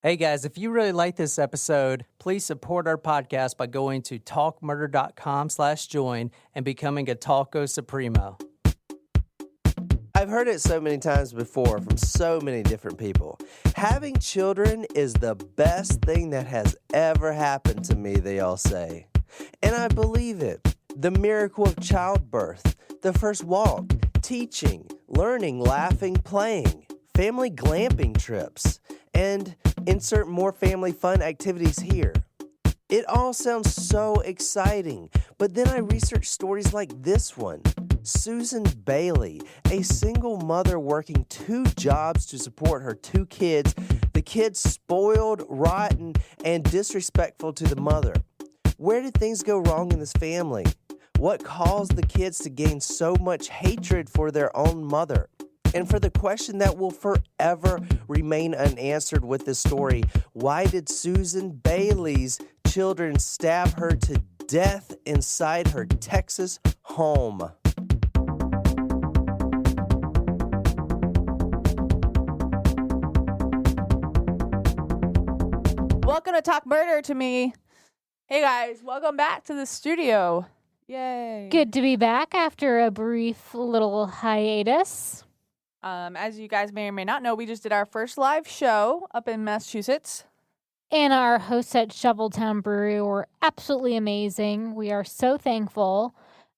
Hey guys, if you really like this episode, please support our podcast by going to talkmurder.com/join and becoming a Talko Supremo. I've heard it so many times before from so many different people. Having children is the best thing that has ever happened to me, they all say. And I believe it. The miracle of childbirth, the first walk, teaching, learning, laughing, playing, family glamping trips, and insert more family fun activities here. It all sounds so exciting, but then I researched stories like this one. Susan Bailey, a single mother working 2 jobs to support her 2 kids, the kids spoiled, rotten, and disrespectful to the mother. Where did things go wrong in this family? What caused the kids to gain so much hatred for their own mother? And for the question that will forever remain unanswered with this story, why did Susan Bailey's children stab her to death inside her Texas home? Welcome to Talk Murder to Me. Hey guys, welcome back to the studio. Yay. Good to be back after a brief little hiatus. As you guys may or may not know, we just did our first live show up in Massachusetts. And our hosts at Shoveltown Brewery were absolutely amazing. We are so thankful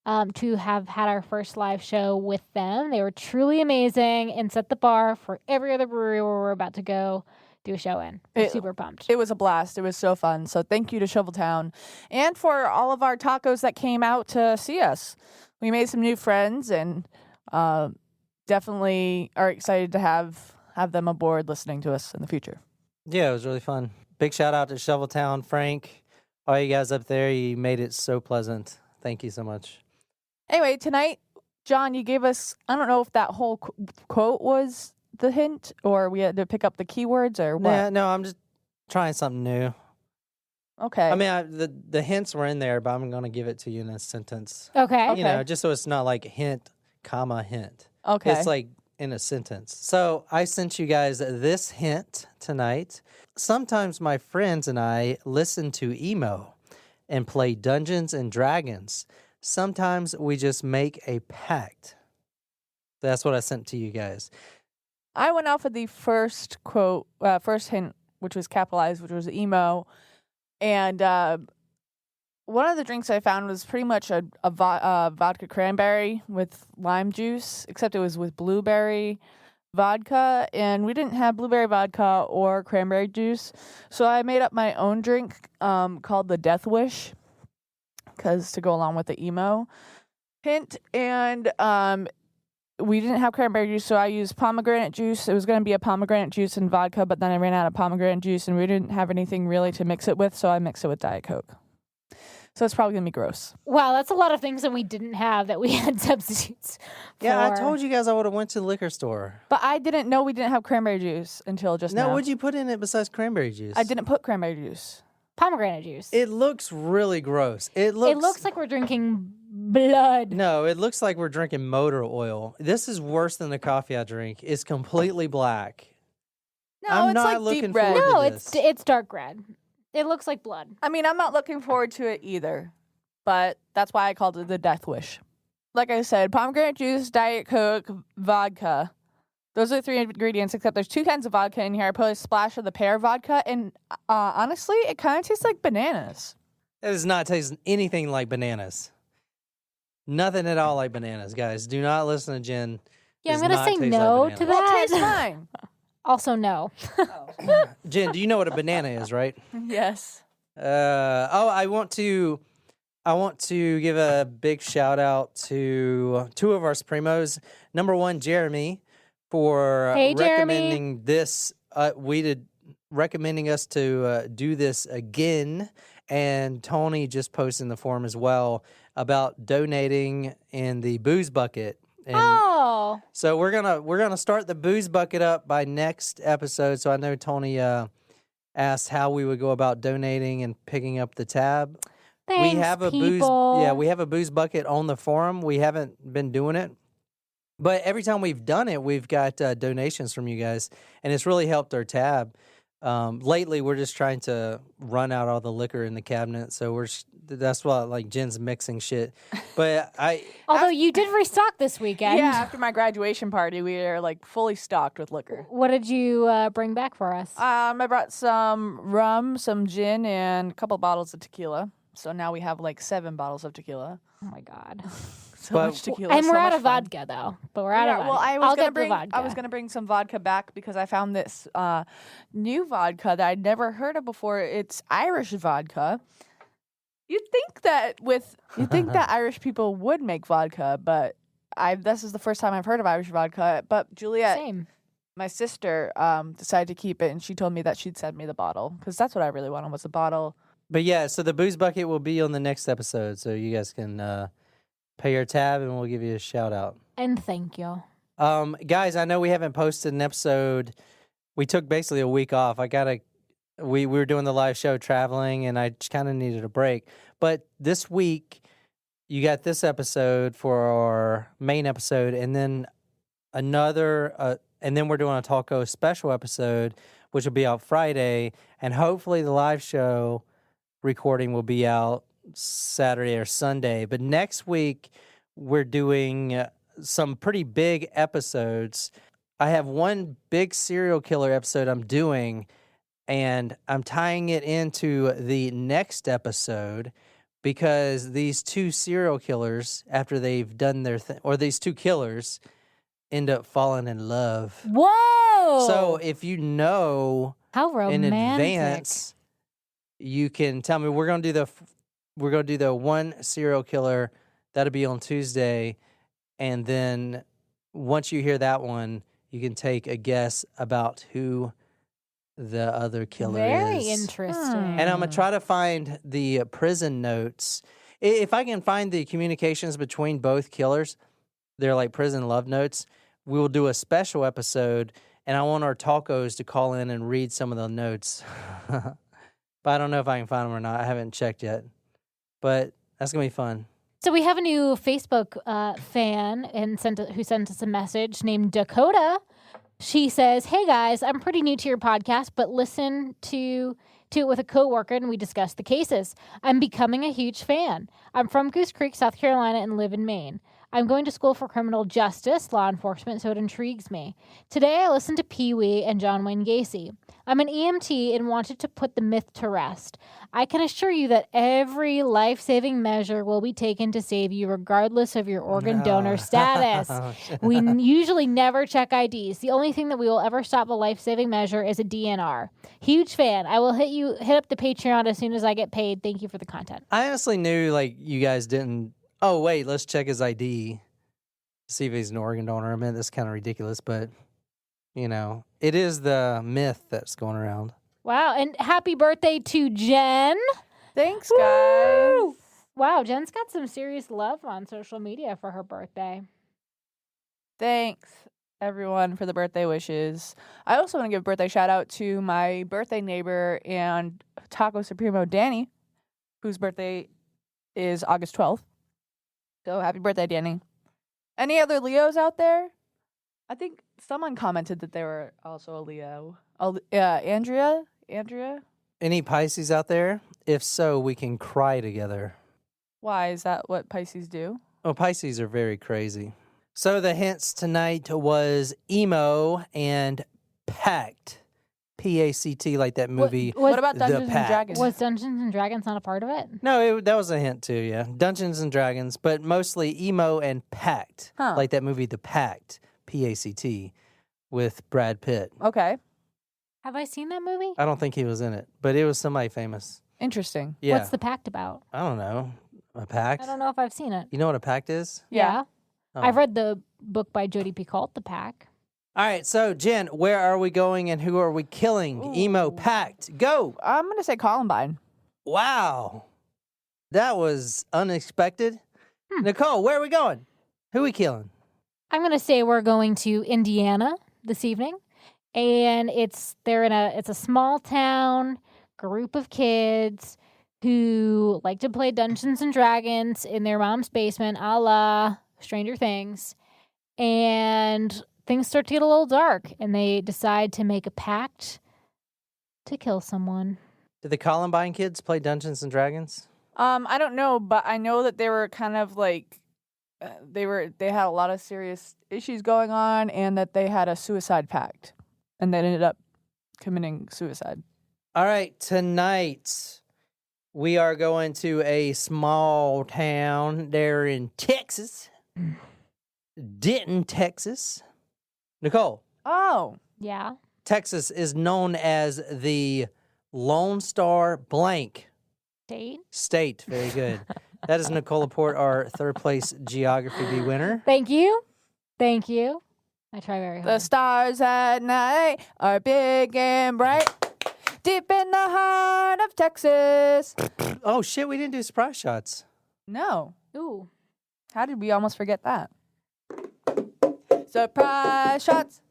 to have had our first live show with them. They were truly amazing and set the bar for every other brewery where we're about to go do a show in. We're super pumped. It was a blast. It was so fun. So thank you to Shoveltown and for all of our tacos that came out to see us. We made some new friends and definitely are excited to have them aboard listening to us in the future. Yeah, it was really fun. Big shout out to Shoveltown, Frank, all you guys up there. You made it so pleasant. Thank you so much. Anyway, tonight, John, you gave us, I don't know if that whole quote was the hint or we had to pick up the keywords or what. Yeah, no, I'm just trying something new. Okay. I mean, the hints were in there, but I'm going to give it to you in a sentence. Okay. You know, just so it's not like hint, comma, hint. Okay. It's like in a sentence. So I sent you guys this hint tonight. Sometimes my friends and I listen to emo and play Dungeons and Dragons. Sometimes we just make a pact. That's what I sent to you guys. I went off of the first quote, first hint, which was capitalized, which was emo. And one of the drinks I found was pretty much a vodka cranberry with lime juice, except it was with blueberry vodka. And we didn't have blueberry vodka or cranberry juice. So I made up my own drink called the Death Wish, because to go along with the emo hint. And we didn't have cranberry juice, so I used pomegranate juice. It was going to be a pomegranate juice and vodka, but then I ran out of pomegranate juice, and we didn't have anything really to mix it with, so I mixed it with Diet Coke. So it's probably going to be gross. Wow, that's a lot of things that we didn't have that we had substitutes for. Yeah, I told you guys I would have went to the liquor store. But I didn't know we didn't have cranberry juice until just now. Now, what'd you put in it besides cranberry juice? I didn't put cranberry juice. Pomegranate juice. It looks really gross. It looks like we're drinking blood. No, it looks like we're drinking motor oil. This is worse than the coffee I drink. It's completely black. No, I'm it's not like looking deep red. forward No, to this. it's dark red. It looks like blood. I mean, I'm not looking forward to it either, but that's why I called it the Death Wish. Like I said, pomegranate juice, Diet Coke, vodka. Those are the 3 ingredients, except there's 2 kinds of vodka in here. I put a splash of the pear vodka, and honestly, it kind of tastes like bananas. It does not taste anything like bananas. Nothing at all like bananas, guys. Do not listen to Jen. Yeah, I'm Does going to not say taste no like to banana. Well, it that. tastes fine. Also, no. Jen, do you know what a banana is, right? Yes. I want to give a big shout out to 2 of our Supremos. Number 1, Jeremy, for Hey, Jeremy. recommending this. Recommending us to do this again, and Tony just posted in the forum as well about donating in the booze bucket. And Oh. so we're gonna start the booze bucket up by next episode. So I know Tony asked how we would go about donating and picking up the tab. Thanks, we have a people. we have a booze bucket on the forum. We haven't been doing it, but every time we've done it, we've got donations from you guys, and it's really helped our tab. Lately, we're just trying to run out all the liquor in the cabinet, so that's why like Jen's mixing shit. But Although you did restock this weekend. Yeah, after my graduation party, we are like fully stocked with liquor. What did you bring back for us? I brought some rum, some gin, and a couple bottles of tequila. So now we have like 7 bottles of tequila. Oh my God. So much tequila. And so we're out much of fun. vodka though. But we're out of vodka. Well, I'll get the vodka. I was gonna bring some vodka back because I found this new vodka that I'd never heard of before. It's Irish vodka. You'd think that Irish people would make vodka, but this is the first time I've heard of Irish vodka. But Juliet, Same. my sister, decided to keep it, and she told me that she'd send me the bottle because that's what I really wanted was the bottle. But yeah, so the booze bucket will be on the next episode, so you guys can pay your tab, and we'll give you a shout out. And thank you. Guys, I know we haven't posted an episode. We took basically a week off. We were doing the live show traveling, and I just kind of needed a break. But this week, you got this episode for our main episode, and then and then we're doing a Taco special episode, which will be out Friday, and hopefully the live show recording will be out Saturday or Sunday. But next week, we're doing some pretty big episodes. I have one big serial killer episode I'm doing, and I'm tying it into the next episode because these 2 serial killers, after they've done their thing, or these 2 killers end up falling in love. Whoa! So if you know how romantic. in advance, you can tell me. We're gonna do the one serial killer that'll be on Tuesday, and then once you hear that one, you can take a guess about who the other killer Very is. interesting. And I'm gonna try to find the prison notes. If I can find the communications between both killers, they're like prison love notes. We will do a special episode, and I want our tacos to call in and read some of the notes. But I don't know if I can find them or not. I haven't checked yet. But that's going to be fun. So we have a new Facebook fan who sent us a message named Dakota. She says, "Hey guys, I'm pretty new to your podcast, but listen to it with a coworker and we discuss the cases. I'm becoming a huge fan. I'm from Goose Creek, South Carolina, and live in Maine. I'm going to school for criminal justice, law enforcement, so it intrigues me. Today I listened to Pee Wee and John Wayne Gacy. I'm an EMT and wanted to put the myth to rest. I can assure you that every life-saving measure will be taken to save you regardless of your organ donor status. We usually never check IDs. The only thing that we will ever stop a life-saving measure is a DNR. Huge fan. I will hit up the Patreon as soon as I get paid. Thank you for the content." I honestly knew like you guys didn't. Oh, wait, let's check his ID. See if he's an organ donor. I mean, that's kind of ridiculous, but, you know, it is the myth that's going around. Wow, and happy birthday to Jen. Thanks, guys. Woo! Wow, Jen's got some serious love on social media for her birthday. Thanks, everyone, for the birthday wishes. I also want to give a birthday shout out to my birthday neighbor and Taco Supremo, Danny, whose birthday is August 12th. So happy birthday, Danny. Any other Leos out there? I think someone commented that they were also a Leo. Andrea? Any Pisces out there? If so, we can cry together. Why? Is that what Pisces do? Oh, Pisces are very crazy. So the hints tonight was emo and pact. P-A-C-T, like that movie. What about The Dungeons and Pact. Dragons? Was Dungeons and Dragons not a part of it? No, that was a hint too, yeah. Dungeons and Dragons, but mostly emo and pact. Huh. Like that movie, The Pact, P-A-C-T, with Brad Pitt. Okay. Have I seen that movie? I don't think he was in it, but it was somebody famous. Interesting. Yeah. What's the pact about? I don't know. A pact? I don't know if I've seen it. You know what a pact is? Yeah. Oh. I've read the book by Jodi Picoult, The Pact. All right, so Jen, where are we going and who are we killing? Emo pact. Go. I'm going to say Columbine. Wow. That was unexpected. Nicole, where are we going? Who are we killing? I'm going to say we're going to Indiana this evening. And it's a small town group of kids who like to play Dungeons and Dragons in their mom's basement, a la Stranger Things. And things start to get a little dark, and they decide to make a pact to kill someone. Did the Columbine kids play Dungeons and Dragons? I don't know, but I know that they were kind of like they had a lot of serious issues going on, and that they had a suicide pact, and they ended up committing suicide. All right, tonight we are going to a small town there in Texas, Denton, Texas. Nicole, Oh, Yeah. Texas is known as the Lone Star blank Date. state. Very good. That is Nicole Laporte, our third place Geography B winner. Thank you. Thank you. I try very the hard. stars at night are big and bright, deep in the heart of Texas. Oh, shit, we didn't do surprise shots. No, Ooh. how did we almost forget that? Surprise shots,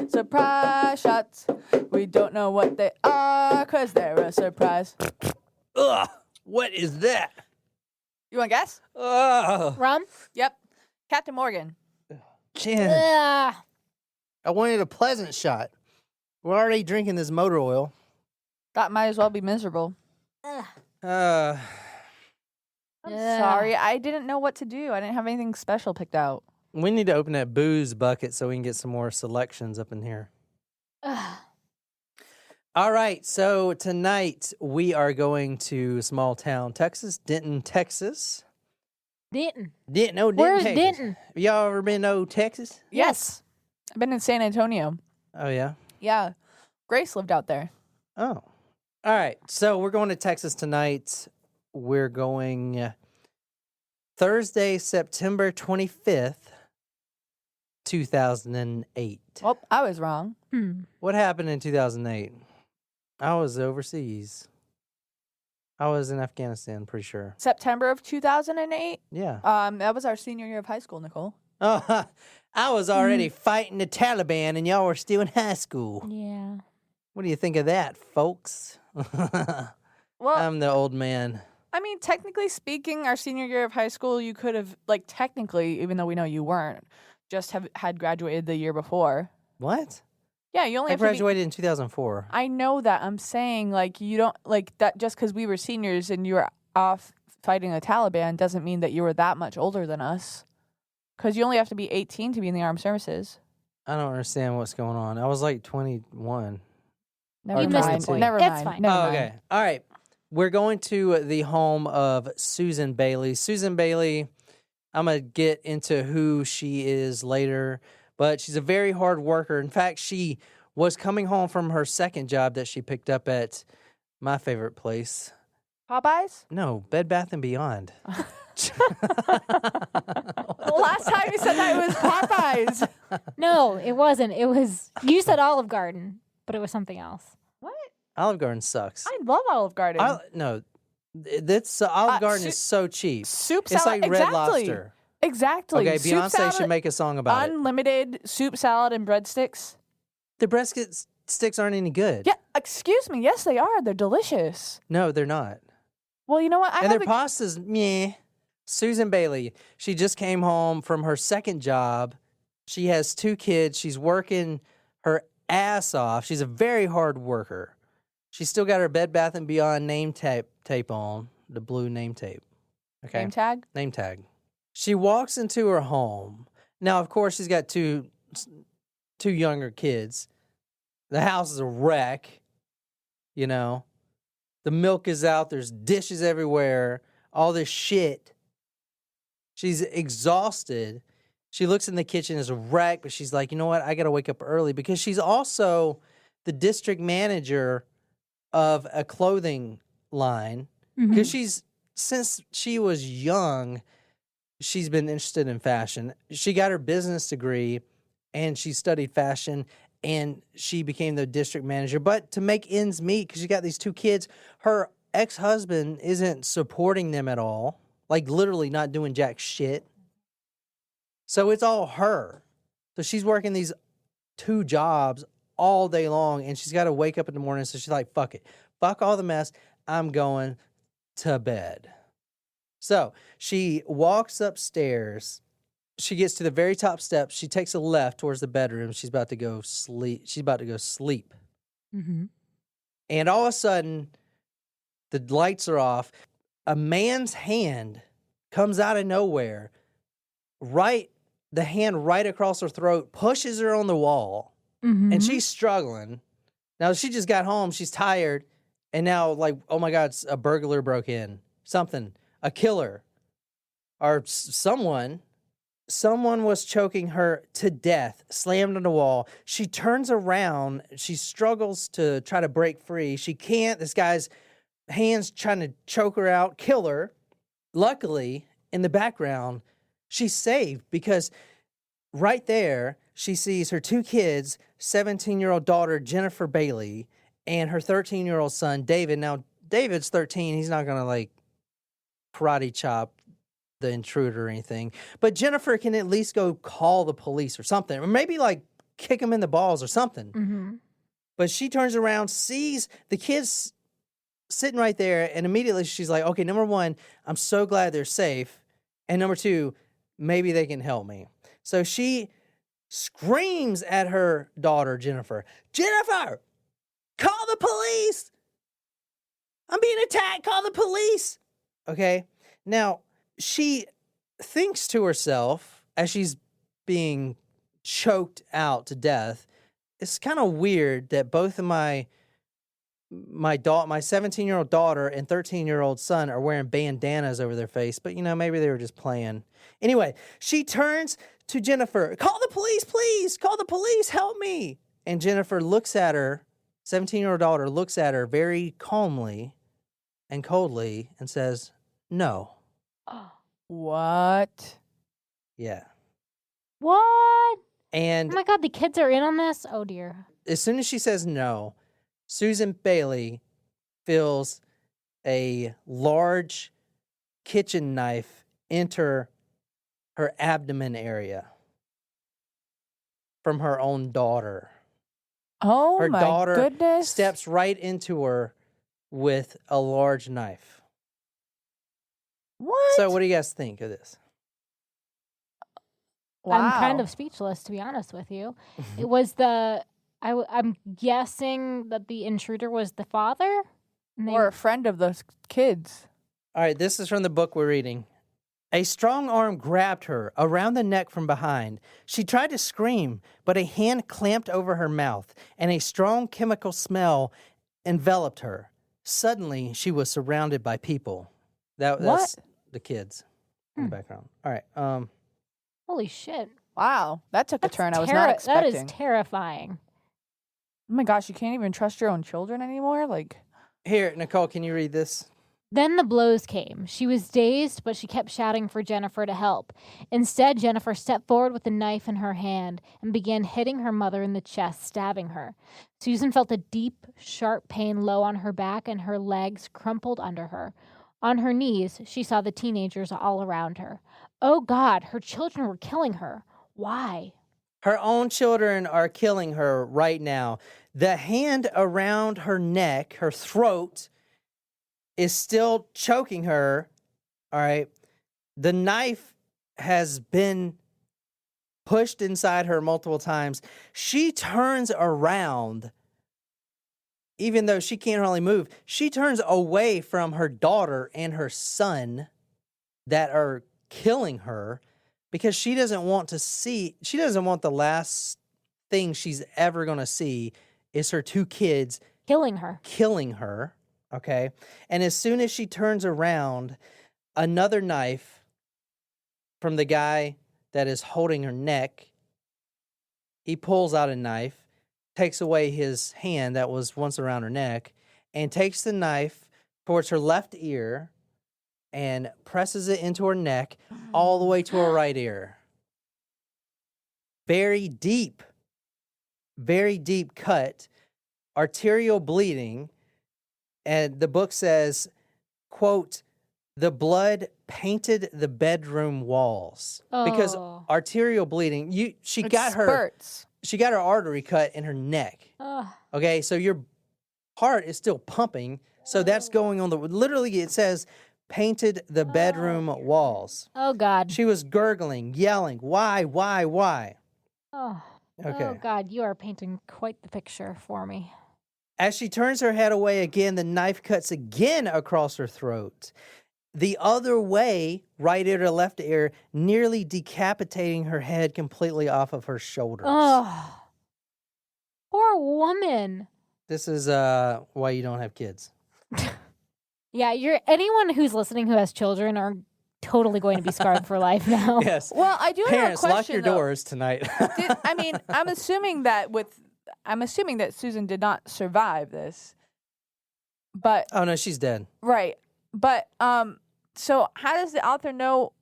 surprise shots. We don't know what they are, 'cause they're a surprise. Ugh, what is that? You want to guess? Ugh, Rum? Yep. Captain Morgan. Jen, Ugh. I wanted a pleasant shot. We're already drinking this motor oil. That might as well be miserable. Ugh. Uh, I'm Yeah. sorry. I didn't know what to do. I didn't have anything special picked out. we need to open that booze bucket so we can get some more selections up in here. Ugh. All right, so tonight we are going to small town Texas, Denton, Texas. Denton. Denton, Where's Texas. Denton? Y'all ever been to Texas? Yes. I've been in San Antonio. Oh, yeah? Yeah. Grace lived out there. Oh. All right, so we're going to Texas tonight. We're going Thursday, September 25th, 2008. Well, I was wrong. What happened in 2008? I was overseas. I was in Afghanistan, pretty sure. September of 2008. Yeah. That was our senior year of high school, Nicole. Oh, I was already fighting the Taliban and y'all were still in high school. Yeah. What do you think of that, folks? Well, I'm the old man. I mean, technically speaking, our senior year of high school, you could have, like, technically, even though we know you weren't, just have had graduated the year before. What? Yeah, you only I have to be. graduated in 2004. I know that. I'm saying, like, you don't, like, that just because we were seniors and you were off fighting the Taliban doesn't mean that you were that much older than us. Because you only have to be 18 to be in the armed services. I don't understand what's going on. I was like 21. Never You mind. missed the point. Never It's mind. fine. Never Oh, mind. okay. All right. We're going to the home of Susan Bailey. Susan Bailey, I'm going to get into who she is later, but she's a very hard worker. In fact, she was coming home from her second job that she picked up at my favorite place. Popeyes? No, Bed Bath & Beyond. The last time you said that it was Popeyes. No, it wasn't. It was, you said Olive Garden, but it was something else. What? Olive Garden sucks. I love Olive Garden. No, that's Olive Garden is so cheap. Soup It's salad. like Red exactly. Lobster. Exactly. Okay, Soup Beyonce salad, should make a song about it. unlimited soup salad and breadsticks. The breast sticks aren't any good. Yeah, excuse me. Yes, they are. They're delicious. No, they're not. Well, you know what? And their pasta's meh. Susan Bailey, she just came home from her second job. She has 2 kids. She's working her ass off. She's a very hard worker. She's still got her Bed Bath & Beyond name tape on, the blue name tape. Okay. Name tag. Name tag. She walks into her home. Now, of course, she's got two younger kids. The house is a wreck, you know. The milk is out. There's dishes everywhere. All this shit. She's exhausted. She looks in the kitchen as a wreck, but she's like, you know what? I got to wake up early because she's also the district manager of a clothing line. Because since she was young, she's been interested in fashion. She got her business degree and she studied fashion and she became the district manager. But to make ends meet, because she got these 2 kids, her ex-husband isn't supporting them at all. Like literally not doing jack shit. So it's all her. So she's working these 2 jobs all day long and she's got to wake up in the morning. So she's like, fuck it. Fuck all the mess. I'm going to bed. So she walks upstairs. She gets to the very top steps. She takes a left towards the bedroom. She's about to go sleep. She's about to go sleep. And all of a sudden, the lights are off. A man's hand comes out of nowhere, the hand right across her throat, pushes her on the wall, and she's struggling. Now, she just got home. She's tired. And now, like, oh my God, a burglar broke in. Something. A killer. Or someone was choking her to death, slammed on the wall. She turns around. She struggles to try to break free. She can't. This guy's hands trying to choke her out, kill her. Luckily, in the background, she's saved because right there, she sees her 2 kids, 17-year-old daughter, Jennifer Bailey, and her 13-year-old son, David. Now, David's 13. He's not going to, like, karate chop the intruder or anything. But Jennifer can at least go call the police or something. Or maybe, like, kick him in the balls or something. But she turns around, sees the kids sitting right there, and immediately she's like, okay, number 1, I'm so glad they're safe. And number 2, maybe they can help me. So she screams at her daughter, Jennifer, Jennifer, call the police. I'm being attacked. Call the police. Okay. Now, she thinks to herself as she's being choked out to death, it's kind of weird that both of my 17-year-old daughter and 13-year-old son are wearing bandanas over their face, but maybe they were just playing. Anyway, she turns to Jennifer, call the police, please, call the police, help me. And Jennifer looks at her, 17-year-old daughter looks at her very calmly and coldly and says, no. What? Yeah. What? And oh my God, the kids are in on this? Oh dear. as soon as she says no, Susan Bailey feels a large kitchen knife enter her abdomen area from her own daughter. Oh Her my daughter goodness. steps right into her with a large knife. What? So what do you guys think of this? Wow. I'm kind of speechless, to be honest with you. It was I'm guessing that the intruder was the father? And they- Or a friend of the kids. All right, this is from the book we're reading. A strong arm grabbed her around the neck from behind. She tried to scream, but a hand clamped over her mouth, and a strong chemical smell enveloped her. Suddenly, she was surrounded by people. That's the kids in the background. All right. Holy shit. Wow. That took a That's turn I was not That expecting. is terrifying. Oh my gosh, you can't even trust your own children anymore? Like, Here, Nicole, can you read this? Then the blows came. She was dazed, but she kept shouting for Jennifer to help. Instead, Jennifer stepped forward with a knife in her hand and began hitting her mother in the chest, stabbing her. Susan felt a deep, sharp pain low on her back, and her legs crumpled under her. On her knees, she saw the teenagers all around her. Oh God, her children were killing her. Why? Her own children are killing her right now. The hand around her neck, her throat, is still choking her. All right. The knife has been pushed inside her multiple times. She turns around, even though she can't really move. She turns away from her daughter and her son that are killing her because she doesn't want the last thing she's ever going to see is her 2 kids Killing her. Okay. And as soon as she turns around, another knife from the guy that is holding her neck, he pulls out a knife, takes away his hand that was once around her neck, and takes the knife towards her left ear and presses it into her neck all the way to her right ear. Very deep cut, arterial bleeding. And the book says, quote, the blood painted the bedroom walls. Because Oh. arterial bleeding, she it got her spurts. artery cut in her neck. Ugh. Okay, so your heart is still pumping. So that's going on literally it says painted the bedroom walls. Oh God. She was gurgling, yelling, why? Oh. Okay. Oh God, you are painting quite the picture for me. As she turns her head away again, the knife cuts again across her throat. The other way, right ear to left ear, nearly decapitating her head completely off of her shoulders. Oh, poor woman. This is why you don't have kids. Yeah, anyone who's listening who has children are totally going to be scarred for life now. Yes. Well, I do Parents, have a lock question. your though. doors tonight. I'm assuming that Susan did not survive this. But Oh no, she's dead. right. But so how does the author know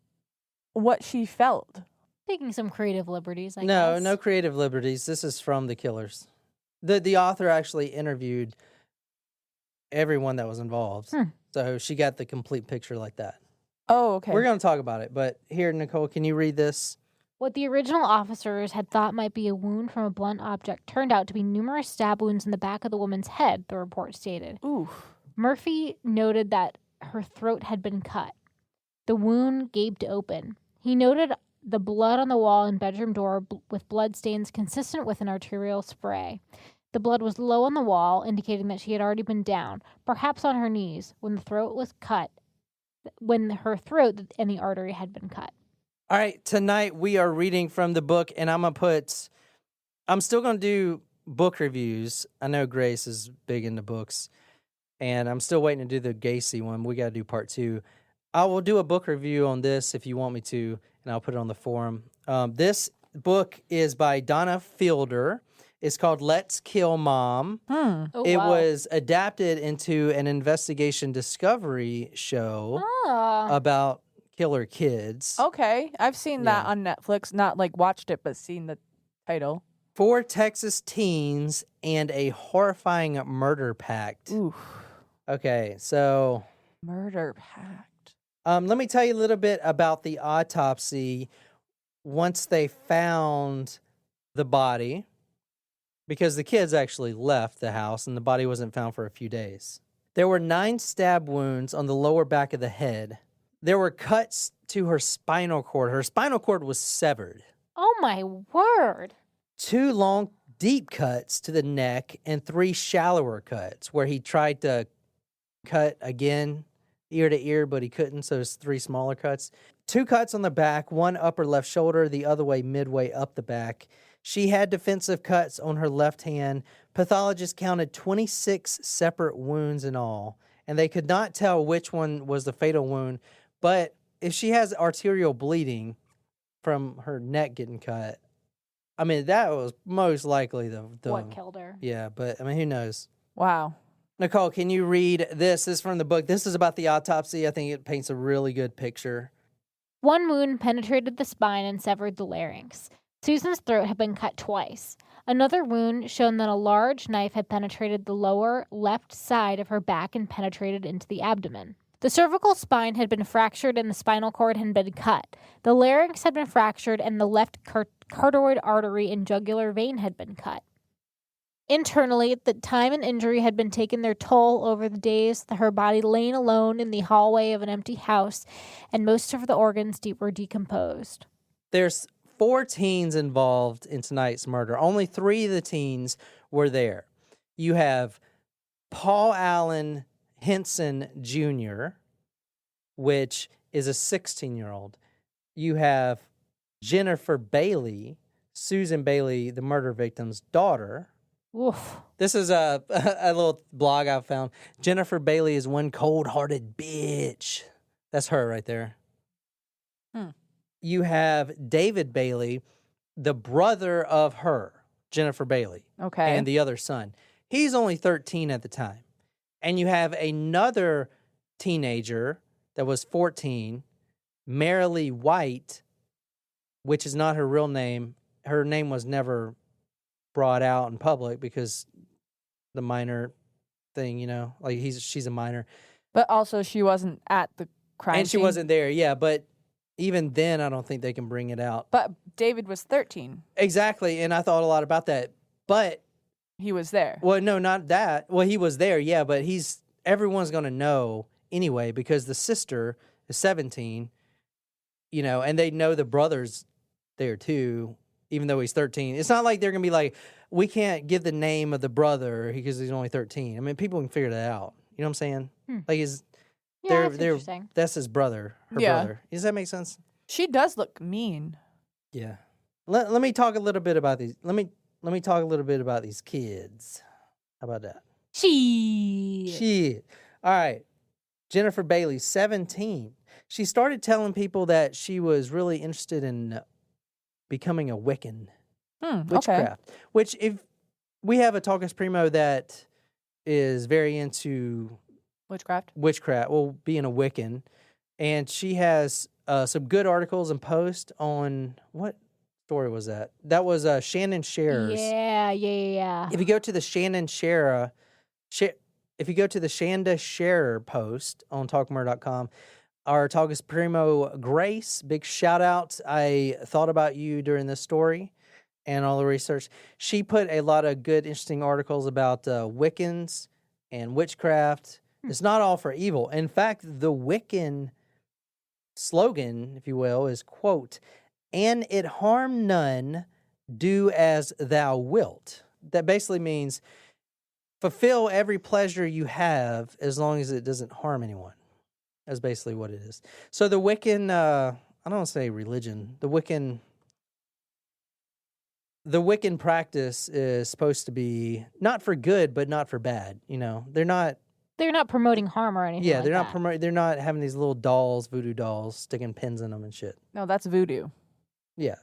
what she felt? Taking some creative liberties, I No, guess. no creative liberties. This is from the killers. The author actually interviewed everyone that was involved. So she got the complete picture like that. Oh, okay. We're going to talk about it, but here, Nicole, can you read this? What the original officers had thought might be a wound from a blunt object turned out to be numerous stab wounds in the back of the woman's head, the report stated. Ooh. Murphy noted that her throat had been cut. The wound gaped open. He noted the blood on the wall and bedroom door with blood stains consistent with an arterial spray. The blood was low on the wall, indicating that she had already been down, perhaps on her knees, when her throat and the artery had been cut. All right, tonight we are reading from the book, and I'm still going to do book reviews. I know Grace is big into books, and I'm still waiting to do the Gacy one. We got to do part 2. I will do a book review on this if you want me to, and I'll put it on the forum. This book is by Donna Fielder. It's called Let's Kill Mom. Oh, It wow. was adapted into an investigation discovery show Ah. about killer kids. Okay. I've seen that Yeah. on Netflix. Not like watched it, but seen the title. 4 Texas teens and a horrifying murder pact. Ooh. Okay, so Murder pact. let me tell you a little bit about the autopsy once they found the body, because the kids actually left the house and the body wasn't found for a few days. There were 9 stab wounds on the lower back of the head. There were cuts to her spinal cord. Her spinal cord was severed. Oh, my word. 2 long, deep cuts to the neck and 3 shallower cuts where he tried to cut again, ear to ear, but he couldn't, so it's 3 smaller cuts. 2 cuts on the back, 1 upper left shoulder, the other way midway up the back. She had defensive cuts on her left hand. Pathologists counted 26 separate wounds in all, and they could not tell which one was the fatal wound. But if she has arterial bleeding from her neck getting cut, I mean, that was most likely the What killed her? Yeah, but I mean, who knows? Wow. Nicole, can you read this? This is from the book. This is about the autopsy. I think it paints a really good picture. 1 wound penetrated the spine and severed the larynx. Susan's throat had been cut twice. Another wound showed that a large knife had penetrated the lower left side of her back and penetrated into the abdomen. The cervical spine had been fractured and the spinal cord had been cut. The larynx had been fractured and the left carotid artery and jugular vein had been cut. Internally, the time and injury had been taking their toll over the days, her body laying alone in the hallway of an empty house, and most of the organs were decomposed. There's 4 teens involved in tonight's murder. Only 3 of the teens were there. You have Paul Allen Henson Jr., which is a 16-year-old. You have Jennifer Bailey, Susan Bailey, the murder victim's daughter. Oof. This is a little blog I found. Jennifer Bailey is one cold-hearted bitch. That's her right there. You have David Bailey, the brother of her, Jennifer Bailey, Okay. and the other son. He's only 13 at the time. And you have another teenager that was 14, Marilee White, which is not her real name. Her name was never brought out in public because the minor thing, like she's a minor. But also, she wasn't at the crime And she scene. wasn't there, yeah, but even then, I don't think they can bring it out. But David was 13. Exactly, and I thought a lot about that. But, He was there. well, no, not that. Well, he was there, yeah, but everyone's going to know anyway because the sister is 17, and they know the brother's there too, even though he's 13. It's not like they're going to be like, we can't give the name of the brother because he's only 13. I mean, people can figure that out. You know what I'm saying? Like, Yeah, that's interesting. that's his brother, her Yeah. brother. Does that make sense? She does look mean. Yeah. Let me talk a little bit about these. Let me talk a little bit about these kids. How about that? Shit. All right. Jennifer Bailey, 17. She started telling people that she was really interested in becoming a Wiccan. Witchcraft. Which, if we have a Talkus Primo that is very into Witchcraft, well, being a Wiccan, and she has some good articles and posts on what story was that? That was Shannon Sharer's. Yeah. If you go to the if you go to the Shanda Sharer post on talkmore.com, our Talkus Primo Grace, big shout out. I thought about you during this story and all the research. She put a lot of good, interesting articles about Wiccans and witchcraft. It's not all for evil. In fact, the Wiccan slogan, if you will, is, quote, "And it harm none, do as thou wilt." That basically means fulfill every pleasure you have as long as it doesn't harm anyone. That's basically what it is. So the Wiccan, I don't want to say religion, the Wiccan practice is supposed to be not for good, but not for bad. You know, they're not promoting harm or anything. Yeah, like they're that. not promoting. They're not having these little dolls, voodoo dolls, sticking pins in them and shit. no, that's voodoo, Yeah.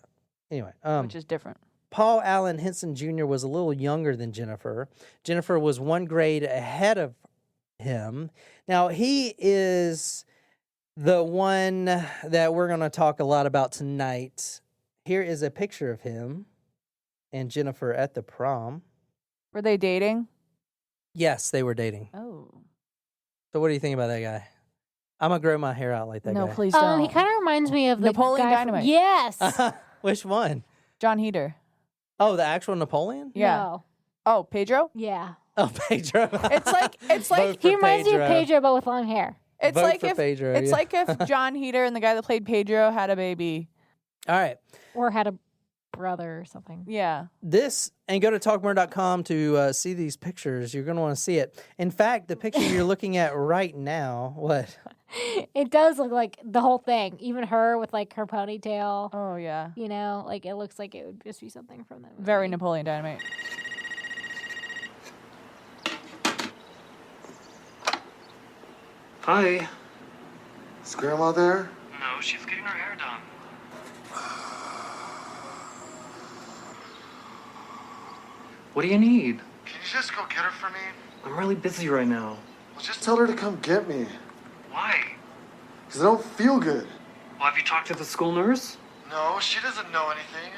Anyway, which is different. Paul Allen Henson Jr. was a little younger than Jennifer. Jennifer was 1 grade ahead of him. Now, he is the one that we're going to talk a lot about tonight. Here is a picture of him and Jennifer at the prom. Were they dating? Yes, they were dating. Oh. So what do you think about that guy? I'm going to grow my hair out like that No, guy. please don't. He kind of reminds me of the Napoleon guy from- Dynamite. Yes. Which one? John Heater. Oh, the actual Napoleon? Yeah. No. Oh, Pedro? Yeah. Oh, Pedro. It's like Vote He for reminds me of Pedro. Pedro, but with long hair. it's Vote like for if Pedro, it's yeah. like if John Heater and the guy that played Pedro had a baby. All right. Or had a brother or something. Yeah. This, and go to talkmore.com to see these pictures. You're going to want to see it. In fact, the picture you're looking at right now, what? It does look like the whole thing. Even her with like her ponytail. Oh yeah. You know, like it looks like it would just be something from that movie. Very Napoleon Dynamite. Hi. Is Grandma there? No, she's getting her hair done. What do you need? Can you just go get her for me? I'm really busy right now. Well, just tell her to come get me. Why? Because I don't feel good. Well, have you talked to the school nurse? No, she doesn't know anything.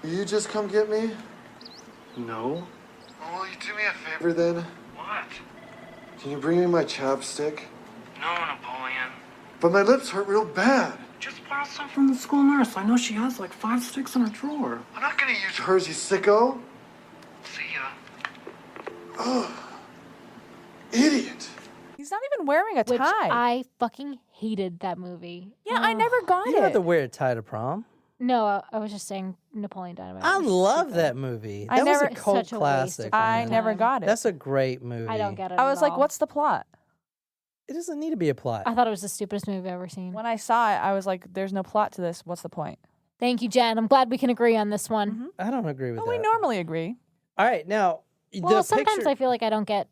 Will you just come get me? No. Well, will you do me a favor then? What? Can you bring me my chapstick? No, Napoleon. But my lips hurt real bad. Just borrow some from the school nurse. I know she has like 5 sticks in her drawer. I'm not gonna use hers, you sicko. See ya. Ugh. Idiot. He's not even wearing a Which tie. I fucking hated that movie. yeah, I never got You don't have it. to wear a tie to prom. No, I was just saying Napoleon Dynamite. I was love stupid. that movie. I That was never- a cult Such a waste of classic. I man. never time. got it. That's a great movie. I don't get it. I was at like, all. what's the plot? It doesn't need to be a plot. I thought it was the stupidest movie I've ever seen. When I saw it, I was like, there's no plot to this. What's the point? Thank you, Jen. I'm glad we can agree on this one. I don't agree with Well, that. we normally agree. All right, now Well, the sometimes picture. I feel like I don't get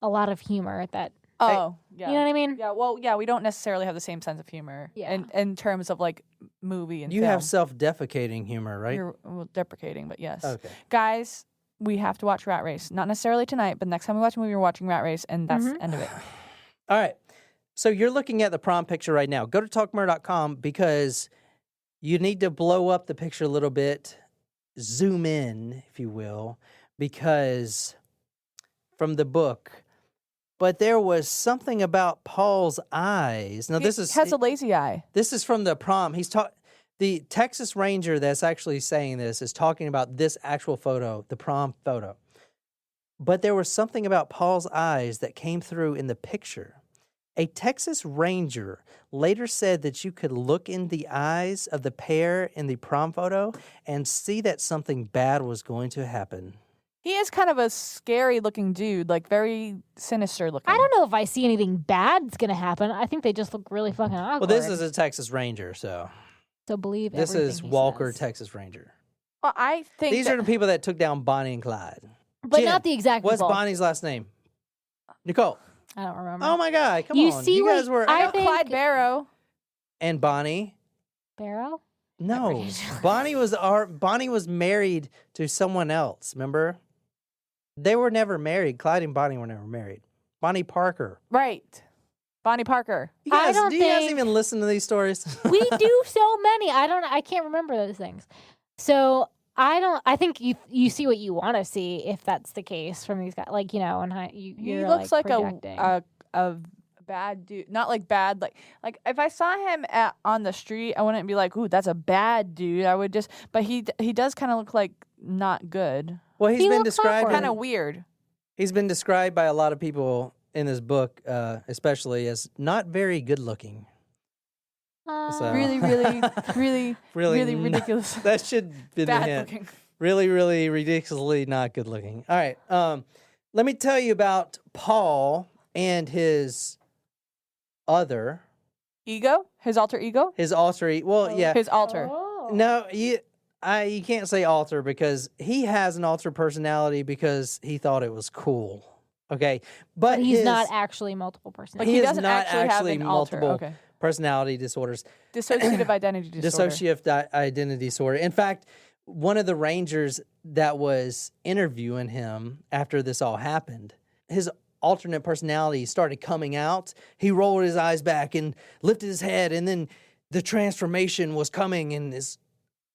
a lot of humor that. Oh, yeah. You know what I mean? Yeah, well, yeah, we don't necessarily have the same sense of humor. Yeah. In terms of like movie and You film. have self-defecating humor, right? You're deprecating, but yes. Okay. Guys, we have to watch Rat Race. Not necessarily tonight, but next time we watch a movie, we're watching Rat Race, and that's the end of it. All right. So you're looking at the prom picture right now. Go to talkmore.com because you need to blow up the picture a little bit, zoom in, if you will, because from the book. But there was something about Paul's eyes. Now, He this is has a lazy eye. this is from the prom. The Texas Ranger that's actually saying this is talking about this actual photo, the prom photo. But there was something about Paul's eyes that came through in the picture. A Texas Ranger later said that you could look in the eyes of the pair in the prom photo and see that something bad was going to happen. He is kind of a scary looking dude, like very sinister looking. I don't know if I see anything bad's gonna happen. I think they just look really fucking awkward. Well, this is a Texas Ranger, so believe this everything is he Walker, says. Texas Ranger. Well, I think These are the people that took down Bonnie and Clyde. But Jen, not the exact What's people. Bonnie's last name? Nicole. I don't remember. Oh my God! Come You on, see you what- guys were. I know think- Clyde Barrow. And Bonnie. Barrow? No, Bonnie was married to someone else. Remember? They were never married. Clyde and Bonnie were never married. Bonnie Parker. Right. Bonnie Parker. You guys, don't do you guys think- even listen to these stories? We do so many. I can't remember those things. So I think you see what you want to see if that's the case from these guys. Like, you know, and how He you're looks like projecting. a bad dude. Not like bad, like if I saw him on the street, I wouldn't be like, "Ooh, that's a bad dude." I would just, but he does kind of look like not good. Well, he's He been looks described. awkward. Kind of weird. He's been described by a lot of people in this book, especially as not very good looking. So- Really, really, really, really not- ridiculous. That should be the Bad hint. looking. Really, really ridiculously not good looking. All right. Let me tell you about Paul and his other, Ego? His alter ego? his alter. Well, yeah. His alter. Oh. No, you can't say alter because he has an alter personality because he thought it was cool. Okay, But he's his not actually multiple Like personality. He he is doesn't not actually have actually an alter. multiple Okay. personality disorders. Dissociative identity disorder. Dissociative identity disorder. In fact, one of the rangers that was interviewing him after this all happened, his alternate personality started coming out. He rolled his eyes back and lifted his head, and then the transformation was coming, and his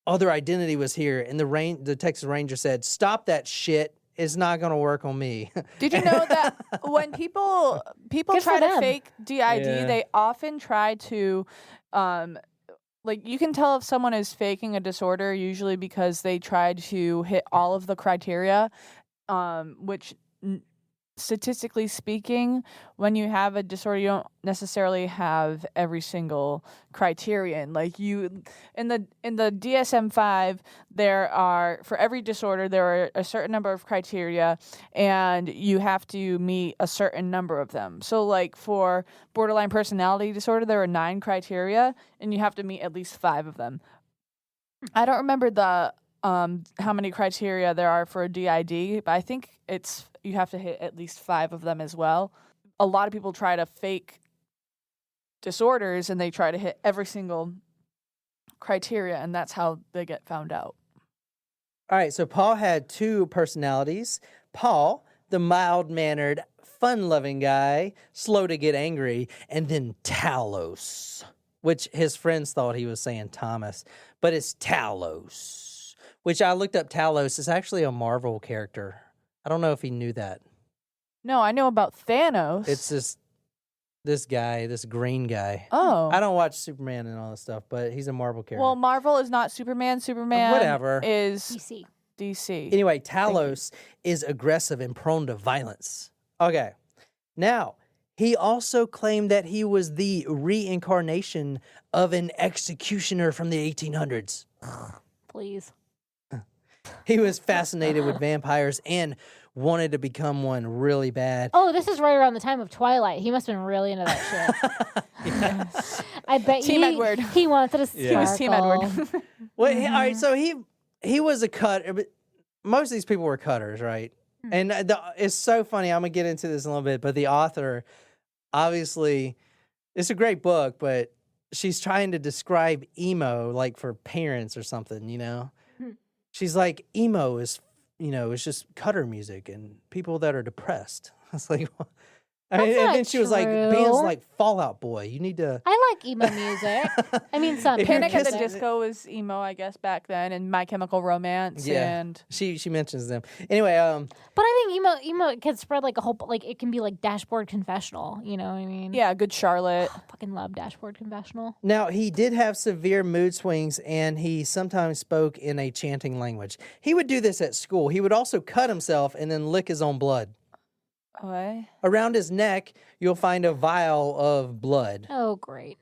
other identity was here. And the Texas Ranger said, "Stop that shit. It's not going to work on me." Did you know that when people Good try for to them. fake DID, Yeah. they often try to like you can tell if someone is faking a disorder usually because they tried to hit all of the criteria, which statistically speaking, when you have a disorder, you don't necessarily have every single criterion. Like you, in the DSM-5, there are, for every disorder, there are a certain number of criteria, and you have to meet a certain number of them. So, like for borderline personality disorder, there are 9 criteria, and you have to meet at least 5 of them. I don't remember the how many criteria there are for a DID, but I think you have to hit at least 5 of them as well. A lot of people try to fake disorders and they try to hit every single criteria, and that's how they get found out. All right, so Paul had 2 personalities. Paul, the mild-mannered, fun-loving guy, slow to get angry, and then Talos, which his friends thought he was saying Thomas, but it's Talos, which I looked up. Talos is actually a Marvel character. I don't know if he knew that. No, I know about Thanos. It's this guy, this green guy. Oh. I don't watch Superman and all this stuff, but he's a Marvel character. Well, Marvel is not Superman. Superman Whatever. is DC. DC. Anyway, Talos is aggressive and prone to violence. Okay. Now, he also claimed that he was the reincarnation of an executioner from the 1800s. Please. He was fascinated with vampires and wanted to become one really bad. Oh, this is right around the time of Twilight. He must have been really into that shit. I bet Team Edward. He wanted to Yeah. He was Team Edward. Well, all right, so he was a cutter, but most of these people were cutters, right? And it's so funny. I'm going to get into this in a little bit, but the author, obviously, it's a great book, but she's trying to describe emo like for parents or something, you know? She's like, emo is, it's just cutter music and people that are depressed. It's like, I mean, That's and not then she was like, bands true. like Fall Out Boy, you need to. I like emo music. I mean, some If you're Panic at the kissing- Disco was emo, I guess, back then, and My Chemical Romance. Yeah. And She mentions them. Anyway, But I think emo can spread like a whole, like it can be like Dashboard Confessional. You know what I mean? yeah, Good Charlotte. Fucking love Dashboard Confessional. now, he did have severe mood swings, and he sometimes spoke in a chanting language. He would do this at school. He would also cut himself and then lick his own blood. What? Around his neck, you'll find a vial of blood. Oh, great.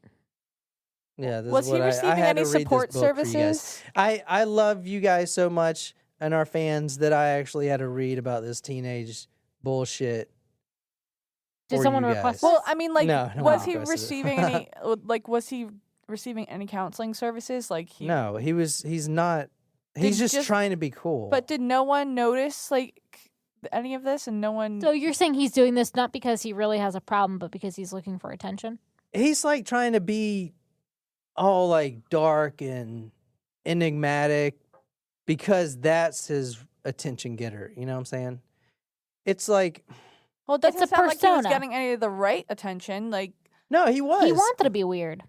Yeah, this Was is he what receiving I had any to read support this book for you guys. services? I love you guys so much and our fans that I actually had to read about this teenage bullshit. Did for someone you request guys. Well, I mean, like, No, no was one he requested it. receiving any? Like, was he receiving any counseling services? Like, No, he's not. He's Did just trying to be cool. But did no one notice like any of this, and no one? So you're saying he's doing this not because he really has a problem, but because he's looking for attention? he's like trying to be all like dark and enigmatic because that's his attention getter. You know what I'm saying? It's like, Well, it doesn't a sound like he was persona. getting any of the right attention. Like, no, he was. He wanted to be weird.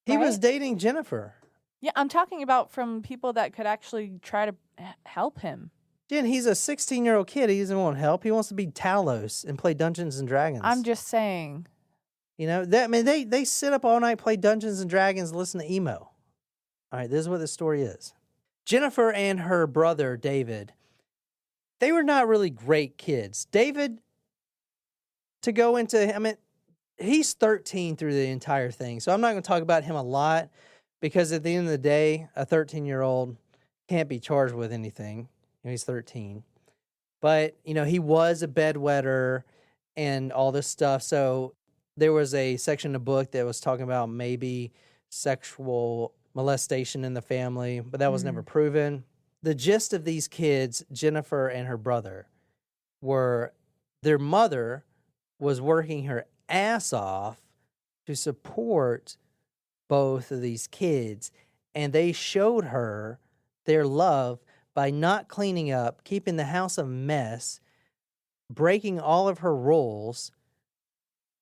He was right? dating Jennifer. yeah, I'm talking about from people that could actually try to help him. Jen, he's a 16-year-old kid. He doesn't want help. He wants to be Talos and play Dungeons and Dragons. I'm just saying. You know, that I mean they sit up all night, play Dungeons and Dragons, listen to emo. All right, this is what the story is. Jennifer and her brother David, they were not really great kids. David, to go into, I mean, he's 13 through the entire thing. So I'm not going to talk about him a lot because at the end of the day, a 13-year-old can't be charged with anything. He's 13. But, you know, he was a bedwetter and all this stuff. So there was a section in the book that was talking about maybe sexual molestation in the family, but that was never proven. The gist of these kids, Jennifer and her brother, were their mother was working her ass off to support both of these kids, and they showed her their love by not cleaning up, keeping the house a mess, breaking all of her rules,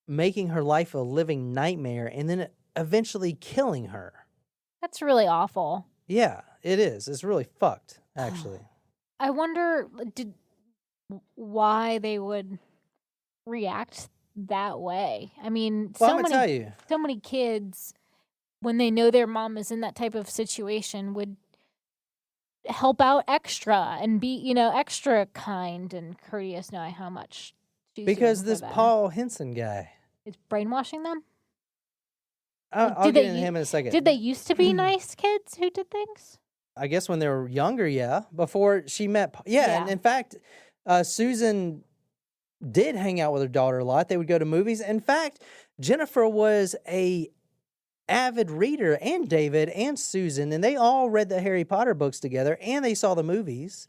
making her life a living nightmare, and then eventually killing her. That's really awful. Yeah, it is. It's really fucked, actually. I wonder why they would react that way. I mean, Well, I'm going to tell you. so many kids, when they know their mom is in that type of situation, would help out extra and be, extra kind and courteous, knowing how much she's Because doing for this them. Paul Henson guy, is brainwashing them. I'll Did get they into u- him in a second. Did they used to be nice kids who did things? I guess when they were younger, yeah. Before she met, yeah. And Yeah. in fact, Susan did hang out with her daughter a lot. They would go to movies. In fact, Jennifer was a avid reader, and David and Susan, and they all read the Harry Potter books together, and they saw the movies.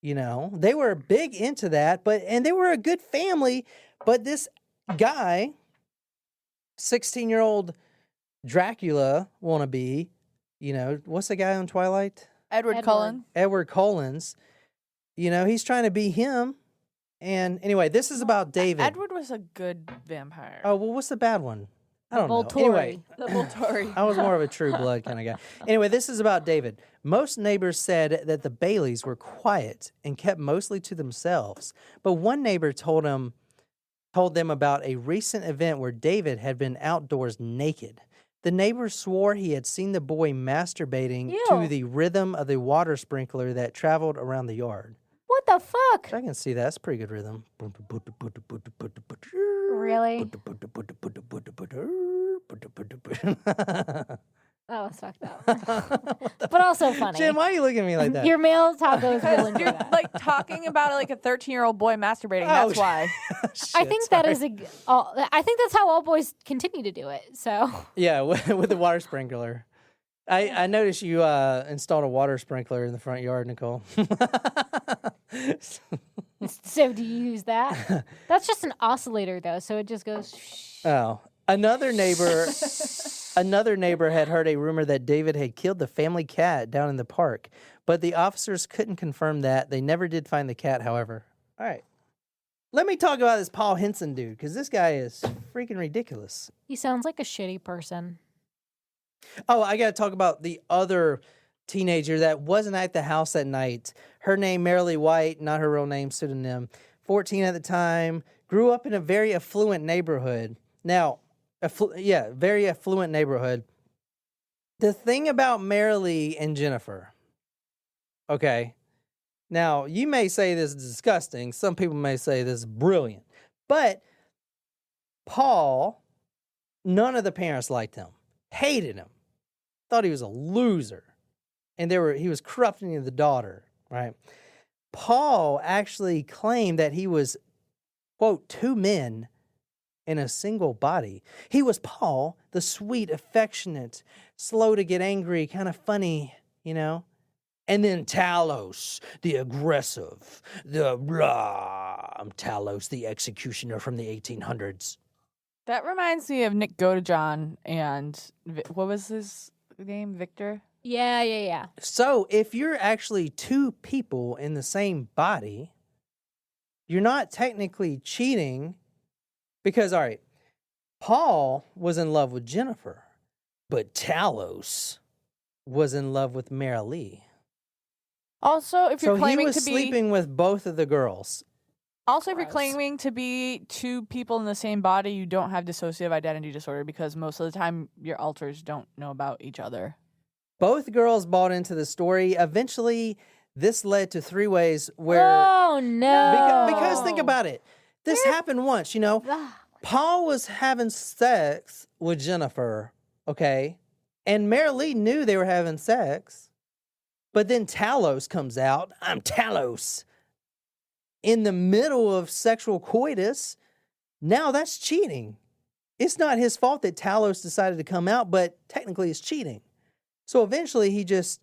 You know, they were big into that, and they were a good family. But this guy, 16-year-old Dracula wannabe, what's the guy on Twilight? Edward Edward. Cullen. Edward Collins. He's trying to be him. And anyway, this is about David. Edward was a good vampire. Oh, well, what's the bad one? I don't know. Volturi. Anyway, The Volturi. I was more of a True Blood kind of guy. Anyway, this is about David. Most neighbors said that the Baileys were quiet and kept mostly to themselves. But one neighbor told them about a recent event where David had been outdoors naked. The neighbor swore he had seen the boy masturbating to Ew. the rhythm of the water sprinkler that traveled around the yard. What the fuck? I can see that. That's a pretty good rhythm. Really? That was fucked up. But also funny. Jim, why are you looking at me like that? Your male tacos will enjoy You're that. like talking about like a 13-year-old boy masturbating. Oh, That's why. I Shit, think sorry. that is I think that's how all boys continue to do it. So Yeah, with the water sprinkler. I noticed you installed a water sprinkler in the front yard, Nicole. so do you use that? That's just an oscillator though, so it just goes shh. Oh, another neighbor had heard a rumor that David had killed the family cat down in the park, but the officers couldn't confirm that. They never did find the cat, however. All right. Let me talk about this Paul Henson dude, because this guy is freaking ridiculous. He sounds like a shitty person. Oh, I got to talk about the other teenager that wasn't at the house that night. Her name, Marilee White, not her real name, pseudonym. 14 at the time, grew up in a very affluent neighborhood. Now, very affluent neighborhood. The thing about Marilee and Jennifer, okay, now you may say this is disgusting. Some people may say this is brilliant. But Paul, none of the parents liked him, hated him, thought he was a loser, and he was corrupting the daughter, right? Paul actually claimed that he was, quote, two men in a single body. He was Paul, the sweet, affectionate, slow to get angry, kind of funny, you know? And then Talos, the aggressive, the blah. I'm Talos, the executioner from the 1800s. That reminds me of Nick Godejohn and what was his name? Victor? Yeah. So if you're actually two people in the same body, you're not technically cheating because, all right, Paul was in love with Jennifer, but Talos was in love with Marilee. Also, if you're So he claiming was to be sleeping with both of the girls. Also, if you're Gross. claiming to be two people in the same body, you don't have dissociative identity disorder because most of the time your alters don't know about each other. Both girls bought into the story. Eventually, this led to three ways where... Oh, no. Because think about it. This happened once, you know. Ugh. Paul was having sex with Jennifer, okay? And Marilee knew they were having sex. But then Talos comes out. I'm Talos. In the middle of sexual coitus. Now that's cheating. It's not his fault that Talos decided to come out, but technically it's cheating. So eventually he just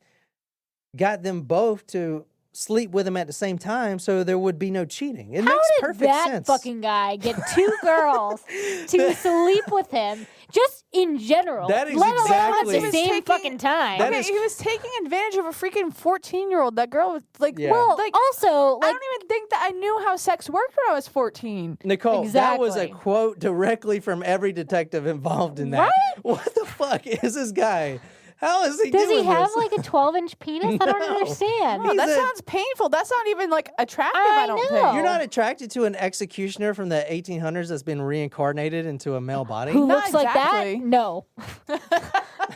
got them both to sleep with him at the same time so there would be no cheating. It How makes did perfect that sense. fucking guy get two girls to sleep with him just in general? That is let alone exactly- at the same fucking time. That Okay, is- he was taking advantage of a freaking 14-year-old. That girl was like, Yeah. Well, like also, I like, don't even think that I knew how sex worked when I was 14. Nicole, that was a Exactly. quote directly from every detective involved in that. Right? What the fuck is this guy? How is he does doing he have this? like a 12-inch penis? I don't No. understand. Oh, that He's a- sounds painful. That's not even like attractive, I I don't know. think. You're not attracted to an executioner from the 1800s that's been reincarnated into a male body? Who Not looks like exactly. that? No.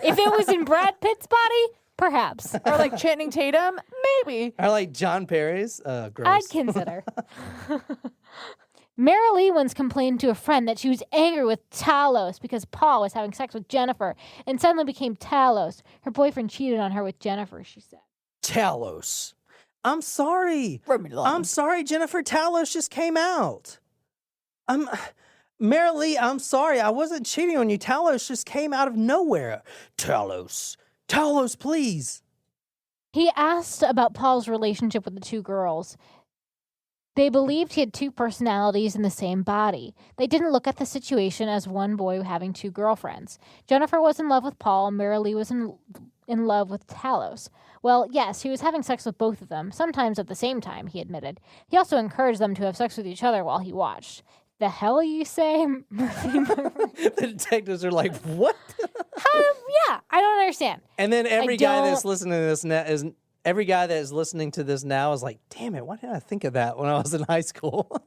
If it was in Brad Pitt's body, perhaps. Or like Channing Tatum, maybe. Or like John Perry's? Gross. I'd consider. Marilee once complained to a friend that she was angry with Talos because Paul was having sex with Jennifer and suddenly became Talos. Her boyfriend cheated on her with Jennifer, she said. Talos. I'm sorry. I'm I'm sorry, Jennifer. Talos just came out. Marilee, I'm sorry. I wasn't cheating on you. Talos just came out of nowhere. Talos. Talos, please. He asked about Paul's relationship with the two girls. They believed he had two personalities in the same body. They didn't look at the situation as one boy having two girlfriends. Jennifer was in love with Paul, Marilee was in love with Talos. Well, yes, he was having sex with both of them, sometimes at the same time, he admitted. He also encouraged them to have sex with each other while he watched. The hell you say? The detectives are like, what? Yeah, I don't understand. And then every guy that's don't- listening to this every guy that is listening to this now is like, damn it, why didn't I think of that when I was in high school?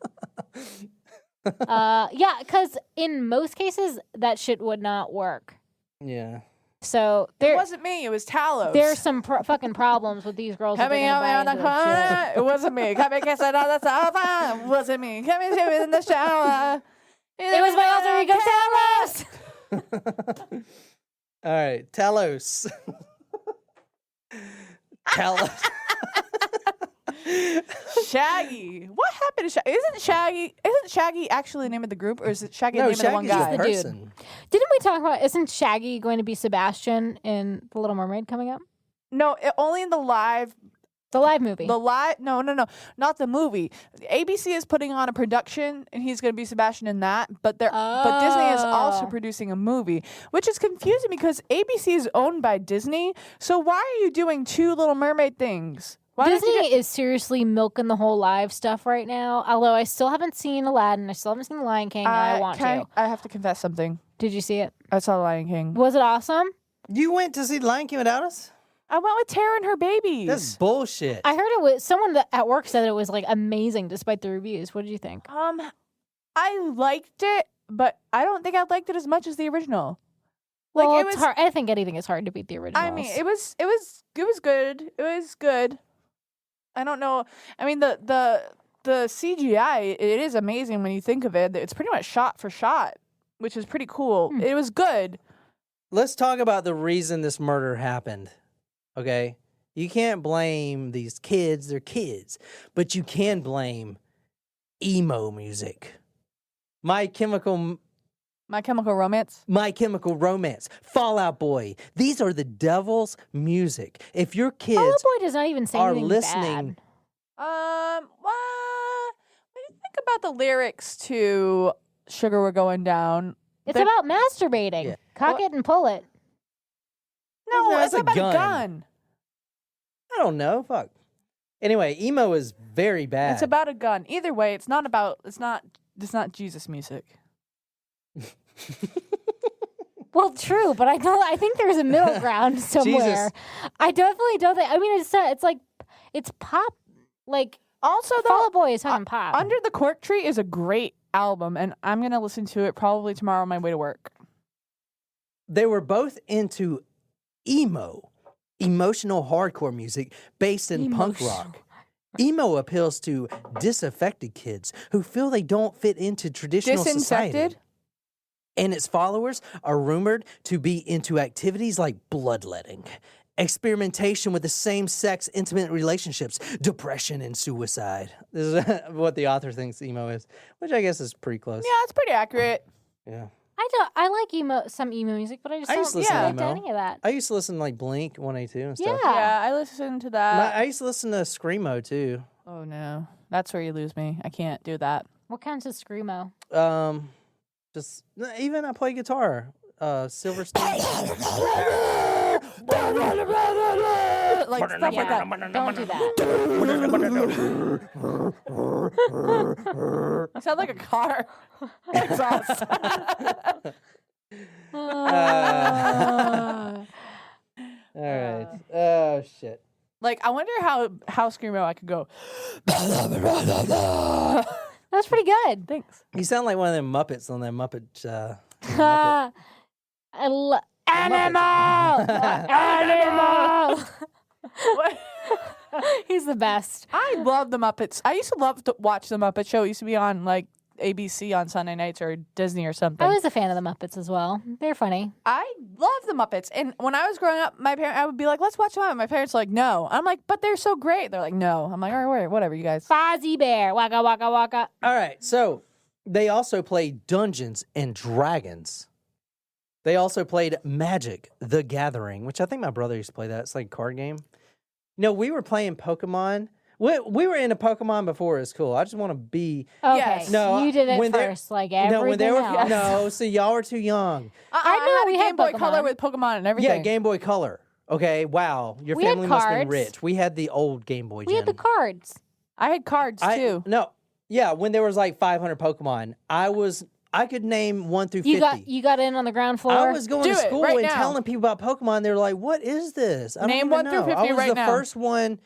Yeah, because in most cases, that shit would not work. Yeah. So It there, wasn't me. It was Talos. there's some fucking problems with these girls. that Coming they're out gonna on buy the into this shit. corner. It wasn't me. Coming kissing on the sofa. It wasn't me. Coming to me in the shower. It was my alter ego, Talos. All right, Talos. Talos. Shaggy. What happened to Shaggy? Isn't Shaggy actually the name of the group, or is it Shaggy the No, name of the one Shaggy's guy? a the dude. person. Didn't we talk about? Isn't Shaggy going to be Sebastian in The Little Mermaid coming up? No, only in the live. The live movie. No, not the movie. ABC is putting on a production, and he's going to be Sebastian in that. But Disney is also Oh. producing a movie, which is confusing because ABC is owned by Disney. So why are you doing two Little Mermaid things? Why don't you Disney is seriously milking the whole live stuff right now. Although I still haven't seen Aladdin, I still haven't seen The Lion King, and I want to. I have to confess something. Did you see it? I saw The Lion King. Was it awesome? You went to see Lion King without us? I went with Tara and her babies. That's bullshit. I heard it was someone at work said it was like amazing despite the reviews. What did you think? I liked it, but I don't think I liked it as much as the original. Like Well, it it's was hard. I think anything is hard to beat the original. I mean, it was good. It was good. I don't know. I mean, the the CGI, it is amazing when you think of it. It's pretty much shot for shot, which is pretty cool. It was good. Let's talk about the reason this murder happened. Okay? You can't blame these kids, they're kids, but you can blame emo music. My Chemical Romance. My Chemical Romance, Fall Out Boy. These are the devil's music. If your kids Fall Out Boy does not even say are anything listening, bad. What do you think about the lyrics to "Sugar We're Going Down"? It's about masturbating. Yeah. Cock it and pull it. No, No, it's it's a about gun. a gun. I don't know. Fuck. Anyway, emo is very bad. It's about a gun. Either way, it's not Jesus music. Well, true, but I think there's a middle ground somewhere. I definitely don't think. I mean, it's pop. Like Also, Fall though, Out Boy is fucking pop. Under the Cork Tree is a great album, and I'm gonna listen to it probably tomorrow on my way to work. They were both into emo, emotional hardcore music based in punk rock. Emo appeals to disaffected kids who feel they don't fit into traditional society. Disinfected? And its followers are rumored to be into activities like bloodletting, experimentation with the same-sex intimate relationships, depression, and suicide. This is what the author thinks emo is, which I guess is pretty close. Yeah, it's pretty accurate. Yeah. I like some emo music, but I just I don't used to listen to relate to emo. any of that. I used to listen to like Blink 182 and stuff. Yeah. Yeah, I listened to that. I used to listen to Screamo too. Oh no, that's where you lose me. I can't do that. What counts as screamo? Just even I play guitar. Silverstein. Like stuff like that. Don't do that. I sound like a car exhaust. All right. Oh shit. Like, I wonder how screamo I could go. That's pretty good. Thanks. You sound like one of them Muppets on that Muppet. Animal! Animal! What? He's the best. I love the Muppets. I used to love to watch the Muppet Show. It used to be on like ABC on Sunday nights or Disney or something. I was a fan of the Muppets as well. They're funny. I love the Muppets. And when I was growing up, I would be like, let's watch the Muppets. My parents were like, no. I'm like, but they're so great. They're like, no. I'm like, all right, whatever, you guys. Fozzie Bear. Waka waka waka. All right. So they also played Dungeons and Dragons. They also played Magic: The Gathering, which I think my brother used to play that. It's like a card game. No, we were playing Pokemon. We were into Pokemon before it was cool. I just want to be. Okay. Yes. No, You did it when they're- first, like everything No, when they were else. no, so y'all were too young. I know, had we a had Game Boy Pokemon. Color with Pokemon and everything. Yeah, Game Boy Color. Okay, wow, your We had family must have been cards. rich. We had the old Game Boy. We had the Gen. cards. I had cards too. No, yeah, when there was like 500 Pokemon, I could name 1 through 50. You got in on the ground floor. I was going Do to it school right and now. telling people about Pokemon. They were like, "What is this?" I don't Name even 1 through know. 50 I was right the now. first one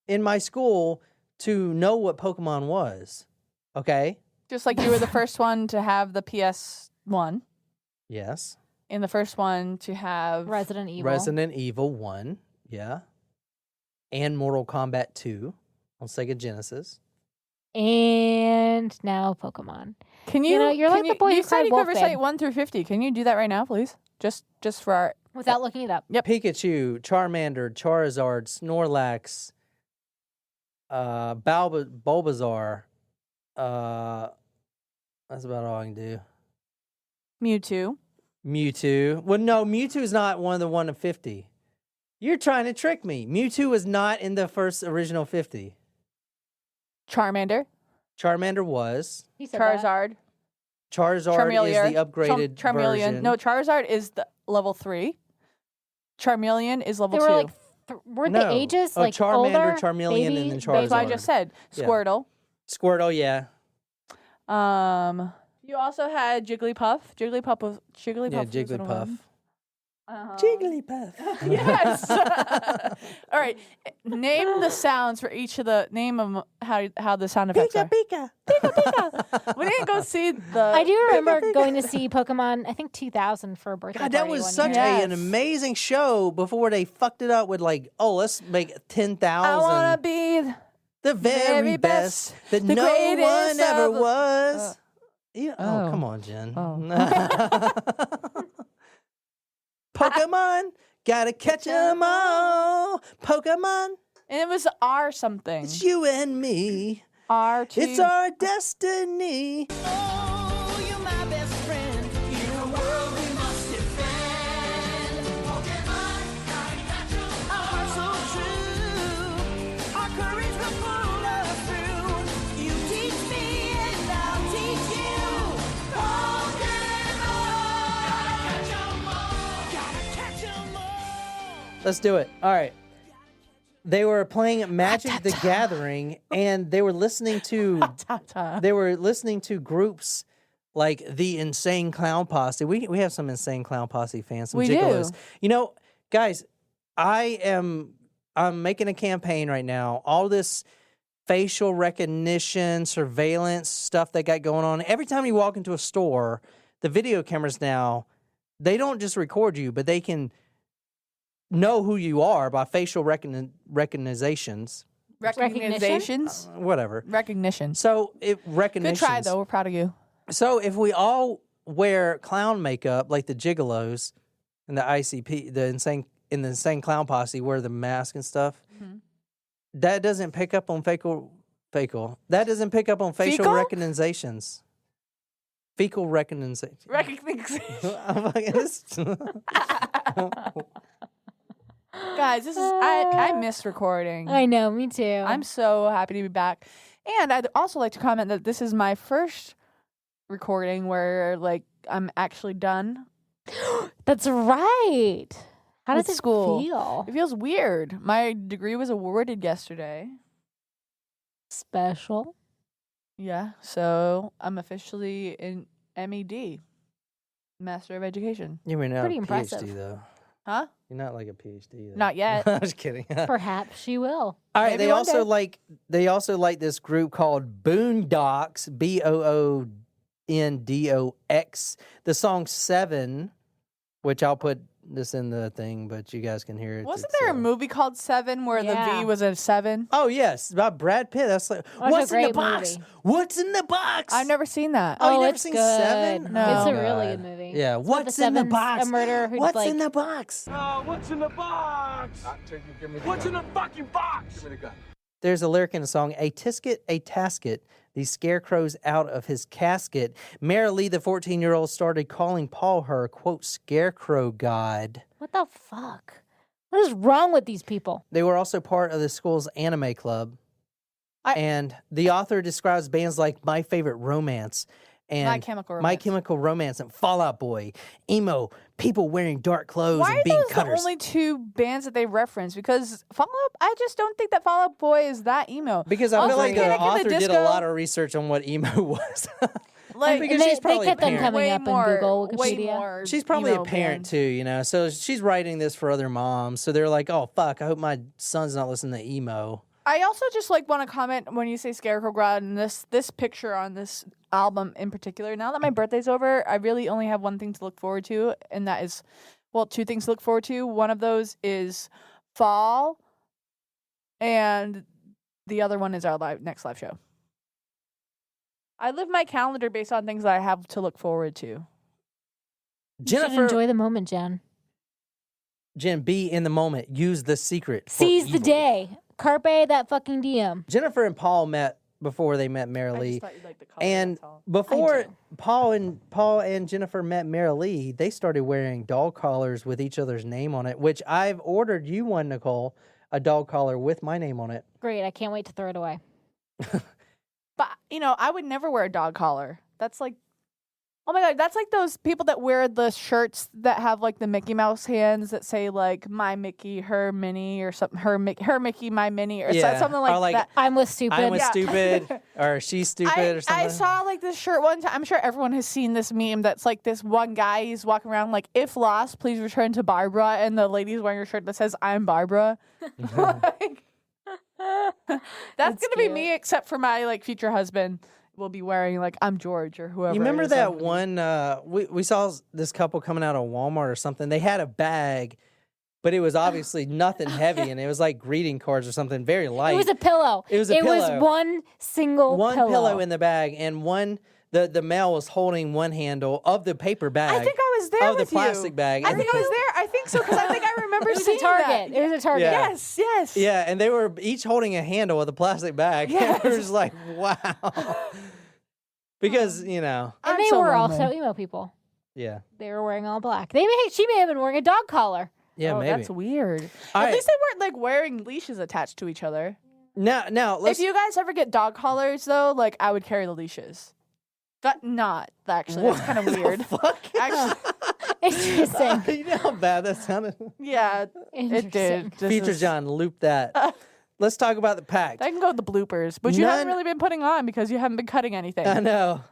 in my school to know what Pokemon was. Okay. Just like you were the first one to have the PS1 Yes. and the first one to have Resident Evil. Resident Evil 1. Yeah. And Mortal Kombat 2 on Sega Genesis. And now Pokemon. Can you? know, you're can like the boy you who said cried you could wolf, recite babe. 1 through 50. Can you do that right now, please? Just for our. Without looking it up. Pikachu, Charmander, Charizard, Snorlax, Bulbasaur. That's about all I can do. Mewtwo. Mewtwo. Well, no, Mewtwo is not one of the 1 to 50. You're trying to trick me. Mewtwo was not in the first original 50. Charmander. Charmander was. He said that. Charizard. Charizard Charmeleon. is the upgraded Charmeleon. version. No, Charizard is the level 3. Charmeleon is level They 2. were like, weren't No. the ages Oh, like Charmander, older? Charmeleon, baby, and then That's what I Charizard. just said. Yeah. Squirtle. Squirtle, yeah. You also had Jigglypuff. Jigglypuff was Yeah, one of Jigglypuff. them. Jigglypuff. Yes. All right. Name the sounds for each of the name of how the sound effects are. Pika. We didn't go see the. I do remember going to see Pokemon, I think 2000 for a birthday God, that party was one such year. an Yes. amazing show before they fucked it up with like, oh, let's make 10,000. I wanna be. The the very best that the no one greatest ever of the- was. Oh, oh. come on, Jen. Oh. Pokemon, gotta catch 'em all. Pokemon, And it was R something. it's you and me. R2. It's our destiny. Let's do it. All right. They were playing Magic the Gathering, and they were listening to groups like the Insane Clown Posse. We have some Insane Clown Posse fans, some We gigolos. do. You know, guys, I'm making a campaign right now. All this facial recognition, surveillance stuff they got going on. Every time you walk into a store, the video cameras now, they don't just record you, but they can know who you are by facial recognitions. Recognitions? Whatever. Recognition. So recognition. Good try, though. We're proud of you. So if we all wear clown makeup like the gigolos and the ICP, the insane clown posse, wear the mask and stuff, that doesn't pick up on facial. That doesn't pick up on facial Fecal? recognitions. Fecal recognition. Recognition. I'm Guys, I miss recording. I know, me too. I'm so happy to be back. And I'd also like to comment that this is my first recording where like I'm actually done. That's right. How With does it school. feel? It feels weird. My degree was awarded yesterday. Special. Yeah, so I'm officially in MED, Master of Education. You mean not Pretty a impressive. PhD though? Huh? You're not like a PhD. Though. Not yet. I'm just kidding. Perhaps she will. All right. Maybe They one also day. like this group called Boondocks. Boondox. The song 7, which I'll put this in the thing, but you guys can hear it. Wasn't It's, there a movie called Seven where the Yeah. V was a 7? Oh yes, about Brad Pitt. That's like, a what's in the great box? movie. What's in the box? I've never seen that. Oh, you never it's seen good. 7? No. It's Oh, a really God. good movie. Yeah. It's about What's in the seven- box? A murderer who's What's like, in the box? What's in the box? What's in the fucking box? Give me the gun. There's a lyric in the song, a tasket, these scarecrows out of his casket. Merrily, the 14-year-old started calling Paul her, quote, scarecrow god. what the fuck? What is wrong with these people? They were also part of the school's anime club. I- And the author describes bands like My Favorite Romance and My Chemical My Romance. Chemical Romance and Fall Out Boy, emo, people wearing dark clothes Why and are being those cutters. the only two bands that they reference? Because I just don't think that Fall Out Boy is that emo. Because I Also, feel like the Panic! At the author did a Disco- lot of research on what emo was. Like, because And she's probably they kept a them parent. coming way up more, in Google, way Wikipedia. more She's probably a emo parent band. too, you know. So she's writing this for other moms. So they're like, "Oh fuck, I hope my son's not listening to emo." I also just like want to comment when you say Scarecrow God and this picture on this album in particular. Now that my birthday's over, I really only have one thing to look forward to, and that is, well, two things to look forward to. One of those is fall, and the other one is our next live show. I live my calendar based on things that I have to look forward to. You should Jennifer, enjoy the moment, Jen. Jen, be in the moment. Use the secret. for Seize the evil. day. Carpe that fucking diem. Jennifer and Paul met before they met I Marilee. just thought you'd like the color, And that's all. before do. Paul and Jennifer met Marilee, they started wearing dog collars with each other's name on it, which I've ordered you one, Nicole, a dog collar with my name on it. Great. I can't wait to throw it away. But, I would never wear a dog collar. That's like, oh my God, that's like those people that wear the shirts that have like the Mickey Mouse hands that say like my Mickey, her Minnie, or something, her Mickey, my Minnie, or Yeah, something or like, like, that. I'm with stupid. I'm with Yeah. stupid, or she's stupid, or something. I saw like this shirt one time. I'm sure everyone has seen this meme that's like this one guy, he's walking around like, if lost, please return to Barbara. And the lady's wearing a shirt that says, I'm Barbara. Like, that's going to be cute. me, except for my like future husband will be wearing like, I'm George or whoever. You remember it is that I'm- one? We saw this couple coming out of Walmart or something. They had a bag, but it was obviously nothing heavy, and it was like greeting cards or something very light. It was a pillow. It was a pillow. was one single pillow in the bag, and the male was holding one handle of the paper bag. I think I was there of with the plastic bag. I think I was there. I think so, because I think I remember It was seeing a Target. that. It was a Target. Yeah. Yes. Yeah, and they were each holding a handle of the plastic bag. Yes. And it was like, wow. Because, And I'm they so were lonely. also emo people. yeah. They were wearing all black. She may have been wearing a dog collar. Yeah, Oh, maybe. that's weird. All At right. least they weren't like wearing leashes attached to each other. Now let's If you guys ever get dog collars, though, like I would carry the leashes. Not actually. That's kind of weird. fuck? Actually, Interesting. You know how bad that sounded? yeah, it did. This Feature is- John, loop that. Let's talk about the pact. That can go with the bloopers, but you haven't None- really been putting on because you haven't been cutting anything. I know.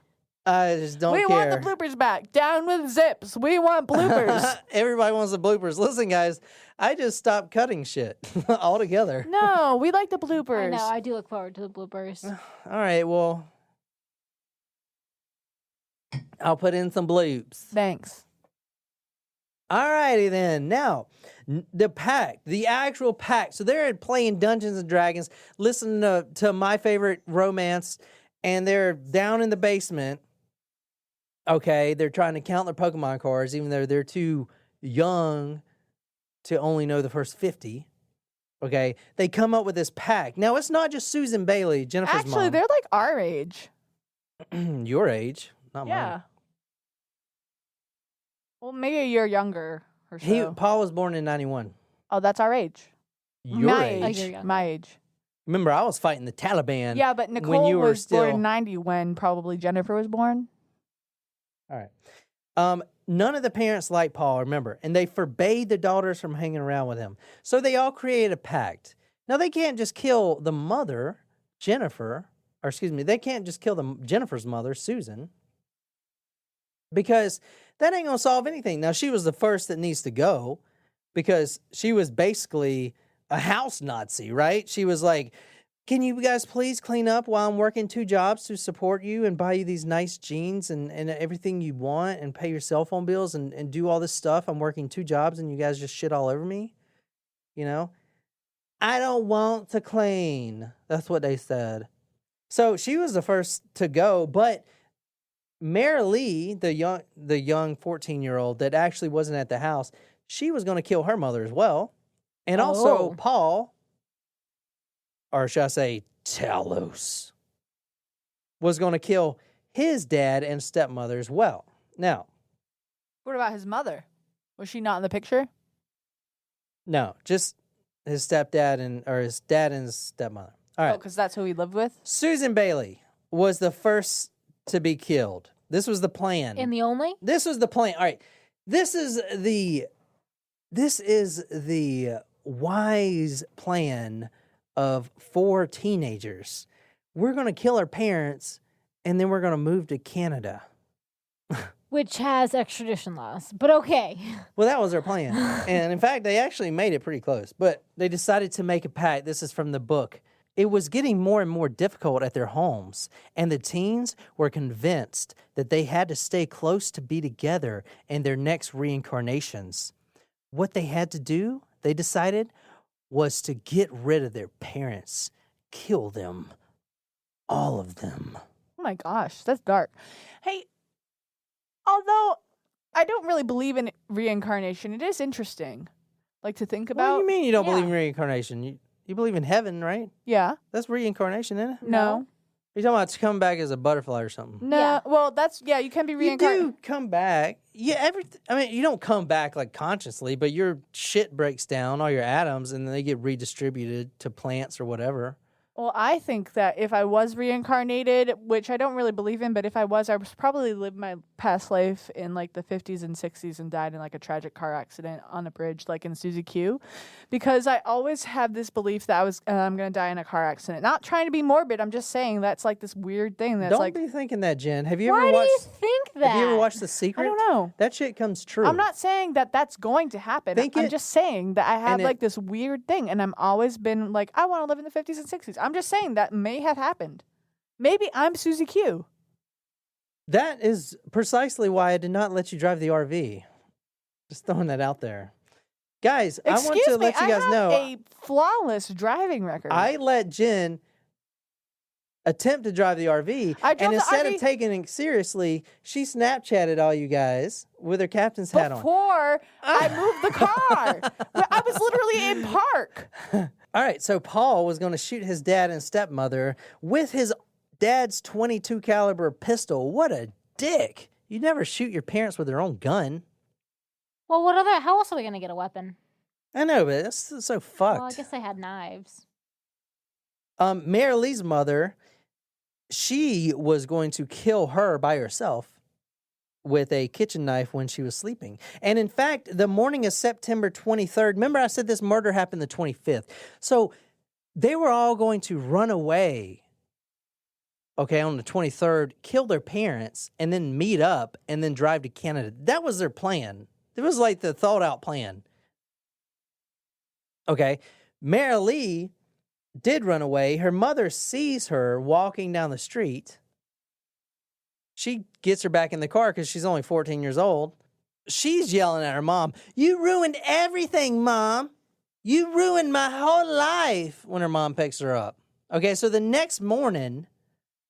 I just don't we care. want the bloopers back. Down with zips. We want bloopers. Everybody wants the bloopers. Listen, guys, I just stopped cutting shit altogether. No, we like the I bloopers. know. I do look forward to the bloopers. All right, well, I'll put in some bloops. Thanks. All righty then. Now, the pact, the actual pact. So they're playing Dungeons and Dragons, listening to my favorite romance, and they're down in the basement. Okay, they're trying to count their Pokemon cards, even though they're too young to only know the first 50. Okay, they come up with this pact. Now, it's not just Susan Bailey, Jennifer's Actually, mom. they're like our age. Your age, not Yeah. mine. Well, maybe a year younger or so. Paul was born in 91. Oh, that's our age. Your My age. A age. year younger. My age. Remember, I was fighting the Taliban. Yeah, but Nicole you were was born still- in 90 when probably Jennifer was born. All right. None of the parents liked Paul, remember, and they forbade the daughters from hanging around with him. So they all created a pact. Now, they can't just kill the mother, Jennifer, or excuse me, they can't just kill Jennifer's mother, Susan, because that ain't going to solve anything. Now, she was the first that needs to go because she was basically a house Nazi, right? She was like, can you guys please clean up while I'm working 2 jobs to support you and buy you these nice jeans and everything you want and pay your cell phone bills and do all this stuff? I'm working 2 jobs and you guys just shit all over me. I don't want to clean. That's what they said. So she was the first to go, but Mary Lee, the young 14-year-old that actually wasn't at the house, she was going to kill her mother as well. And also Oh. Paul, or should I say Talos, was going to kill his dad and stepmother as well. Now, What about his mother? Was she not in the picture? no, just his stepdad or his dad and his stepmother. All Oh, right. because that's who he lived with? Susan Bailey was the first to be killed. This was the plan. And the only? This was the plan. All right. This is the wise plan of 4 teenagers. We're going to kill our parents and then we're going to move to Canada. Which has extradition laws. But okay. Well, that was their plan. And in fact, they actually made it pretty close. But they decided to make a pact. This is from the book. It was getting more and more difficult at their homes, and the teens were convinced that they had to stay close to be together in their next reincarnations. What they had to do, they decided, was to get rid of their parents, kill them, all of them. Oh my gosh, that's dark. Hey, although I don't really believe in reincarnation, it is interesting. Like to think What about. do you mean you don't Yeah. believe in reincarnation? You believe in heaven, right? Yeah. That's reincarnation, isn't it? No. You're talking about to come back as a butterfly or something. No. Yeah. Well, you can be You reincarnated. do come back. Yeah, you don't come back like consciously, but your shit breaks down, all your atoms, and then they get redistributed to plants or whatever. Well, I think that if I was reincarnated, which I don't really believe in, but if I was probably lived my past life in like the 50s and 60s and died in like a tragic car accident on a bridge, like in Suzy Q, because I always have this belief that I'm going to die in a car accident. Not trying to be morbid. I'm just saying that's like this weird thing that's Don't like, be thinking that, Jen. Have you Why ever do watched? you think that? Have you ever watched The Secret? I don't know. That shit comes true. I'm not saying that that's going to happen. Think I'm it- just saying that I have and like this weird thing, and I'm always been like, I want to live in the 50s and 60s. I'm just saying that may have happened. Maybe I'm Suzy Q. That is precisely why I did not let you drive the RV. Just throwing that out there. Guys, I want Excuse to me, let you I guys have know. a flawless driving record. I let Jen attempt to drive the RV, I drove and the instead of RV taking it seriously, she Snapchatted all you guys with her captain's hat on. before I moved the car. I was literally in park. All right, so Paul was going to shoot his dad and stepmother with his dad's .22 caliber pistol. What a dick! You never shoot your parents with their own gun. Well, how else are they going to get a weapon? I know, but that's so fucked. Well, I guess they had knives. Mary Lee's mother, she was going to kill her by herself with a kitchen knife when she was sleeping. And in fact, the morning of September 23rd, remember I said this murder happened the 25th. So they were all going to run away, okay, on the 23rd, kill their parents, and then meet up and then drive to Canada. That was their plan. It was like the thought out plan. Okay, Mary Lee did run away. Her mother sees her walking down the street. She gets her back in the car because she's only 14 years old. She's yelling at her mom, "You ruined everything, Mom. You ruined my whole life," when her mom picks her up. Okay, so the next morning,